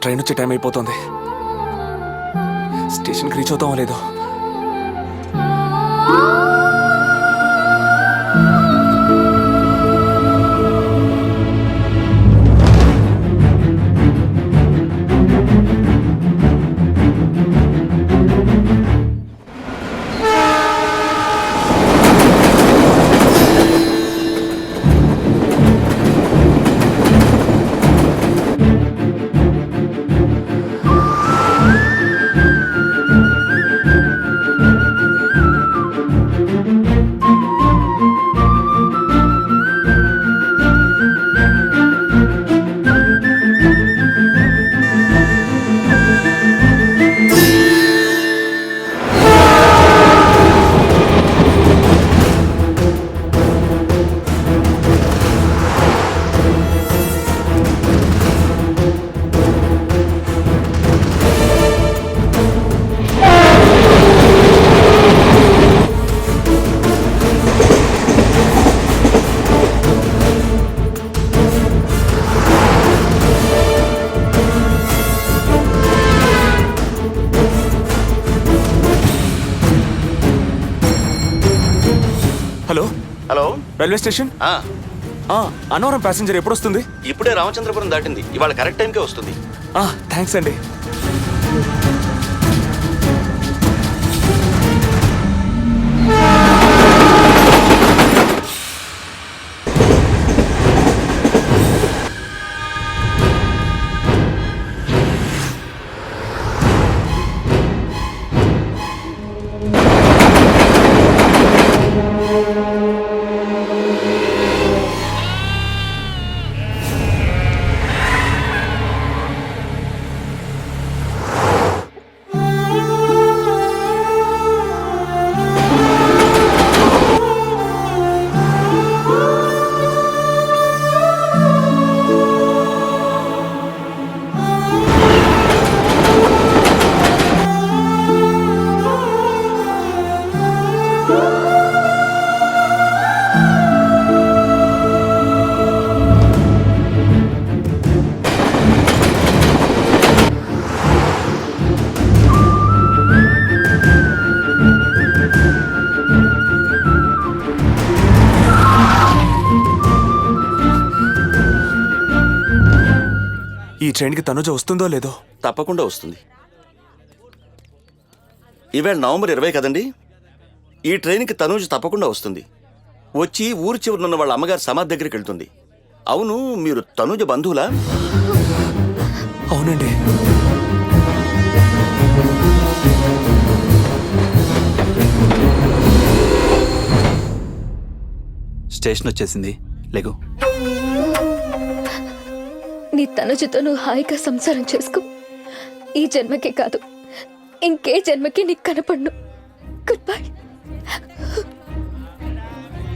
ట్రైన్ వచ్చే టైం అయిపోతుంది. స్టేషన్కి రీచ్ అవుతామో లేదో. Hello
hello,
railway station. Annavaram passenger ఎప్పుడు వస్తుంది?
ఇప్పుడే రామచంద్రపురం దాటింది. ఇవాళ కరెక్ట్ టైంకే వస్తుంది.
థ్యాంక్స్ అండి. ఈ ట్రైన్కి తనుజ వస్తుందో లేదో.
తప్పకుండా వస్తుంది. ఈవేళ నవంబర్ 20 కదండి. ఈ ట్రైన్కి తనూజ తప్పకుండా వస్తుంది. వచ్చి ఊరు చివరినున్న వాళ్ళ అమ్మగారి సమాధి దగ్గరికి వెళ్తుంది. అవును, మీరు తనూజ బంధువులా?
అవునండి.
స్టేషన్ వచ్చేసింది, లేగు.
నీ తనుజతో నువ్వు హాయిగా సంసారం చేసుకో. ఈ జన్మకే కాదు, ఇంకే జన్మకి నీకు కనపడ్ను. Goodbye.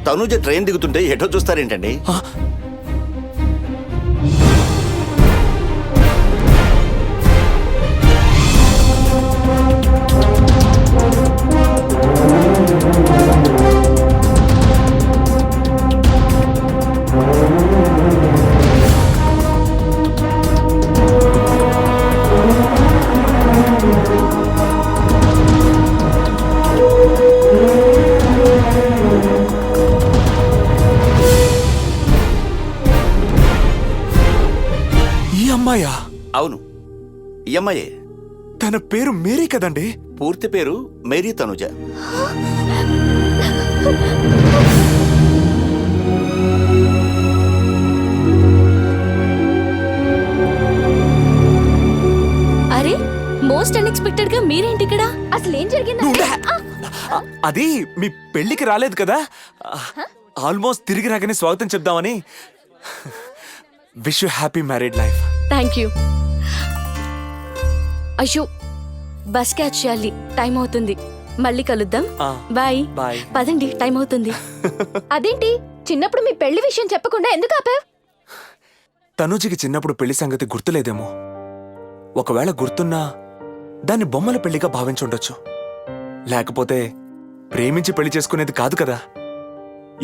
తనూజ ట్రైన్ దిగుతుంటే ఎటో చూస్తారేంటండి?
అమ్మాయా?
అవును, ఈ అమ్మాయే.
తన పేరు మేరీ కదండి?
పూర్తి పేరు మేరీ తనుజ.
అరే, మోస్ట్ అన్ఎక్స్పెక్టెడ్ గా మీరేంటి ఇక్కడ?
అసలు ఏం జరిగింది?
అది మీ పెళ్లికి రాలేదు కదా, ఆల్మోస్ట్ తిరిగి రాగానే స్వాగతం చెప్దామని. Wish you happy married life.
Thank you. అయ్యో, బస్ క్యాచ్ చేయాలి, టైం అవుతుంది. మళ్ళీ కలుద్దాం. బాయ్.
బాయ్.
పదండి, టైం అవుతుంది.
అదేంటి, చిన్నప్పుడు మీ పెళ్లి విషయం చెప్పకుండా ఎందుకు ఆపావు?
తనుజకి చిన్నప్పుడు పెళ్లి సంగతి గుర్తులేదేమో. ఒకవేళ గుర్తున్నా దాన్ని బొమ్మల పెళ్లిగా భావించుండొచ్చు. లేకపోతే ప్రేమించి పెళ్లి చేసుకునేది కాదు కదా.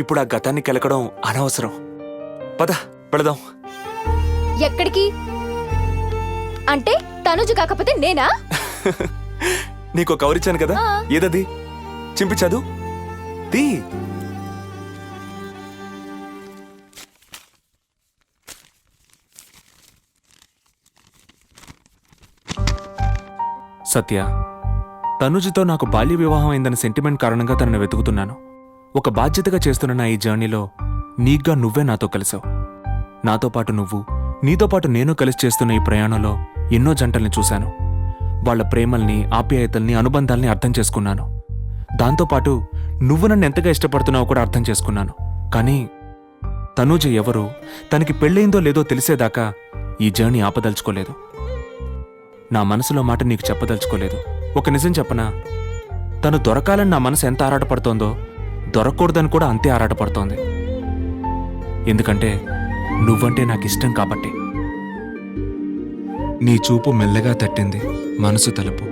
ఇప్పుడు ఆ గతాన్ని కెలకడం అనవసరం. పద, వెళదాం.
ఎక్కడికి? అంటే తనుజ కాకపోతే నేనా?
నీకు కవర్ ఇచ్చాను కదా, ఏదది? చింపి చదువు. తీ. సత్య, తనుజతో నాకు బాల్య వివాహం అయిందన్న సెంటిమెంట్ కారణంగా తనను వెతుకుతున్నాను. ఒక బాధ్యతగా చేస్తున్న నా ఈ జర్నీలో నీగ్గా నువ్వే నాతో కలిసావు. నాతో పాటు నువ్వు, నీతో పాటు నేను కలిసి చేస్తున్న ఈ ప్రయాణంలో ఎన్నో జంటల్ని చూశాను. వాళ్ళ ప్రేమల్ని, ఆప్యాయతల్ని, అనుబంధాల్ని అర్థం చేసుకున్నాను. దాంతోపాటు నువ్వు నన్ను ఎంతగా ఇష్టపడుతున్నావో కూడా అర్థం చేసుకున్నాను. కానీ తనూజ ఎవరు, తనకి పెళ్ళయిందో లేదో తెలిసేదాకా ఈ జర్నీ ఆపదలుచుకోలేదు. నా మనసులో మాట నీకు చెప్పదలుచుకోలేదు. ఒక నిజం చెప్పనా, తను దొరకాలని నా మనసు ఎంత ఆరాటపడుతోందో దొరకకూడదని కూడా అంతే ఆరాటపడుతోంది. ఎందుకంటే నువ్వంటే నాకు ఇష్టం కాబట్టి. నీ చూపు మెల్లగా తట్టింది మనసు తలుపు.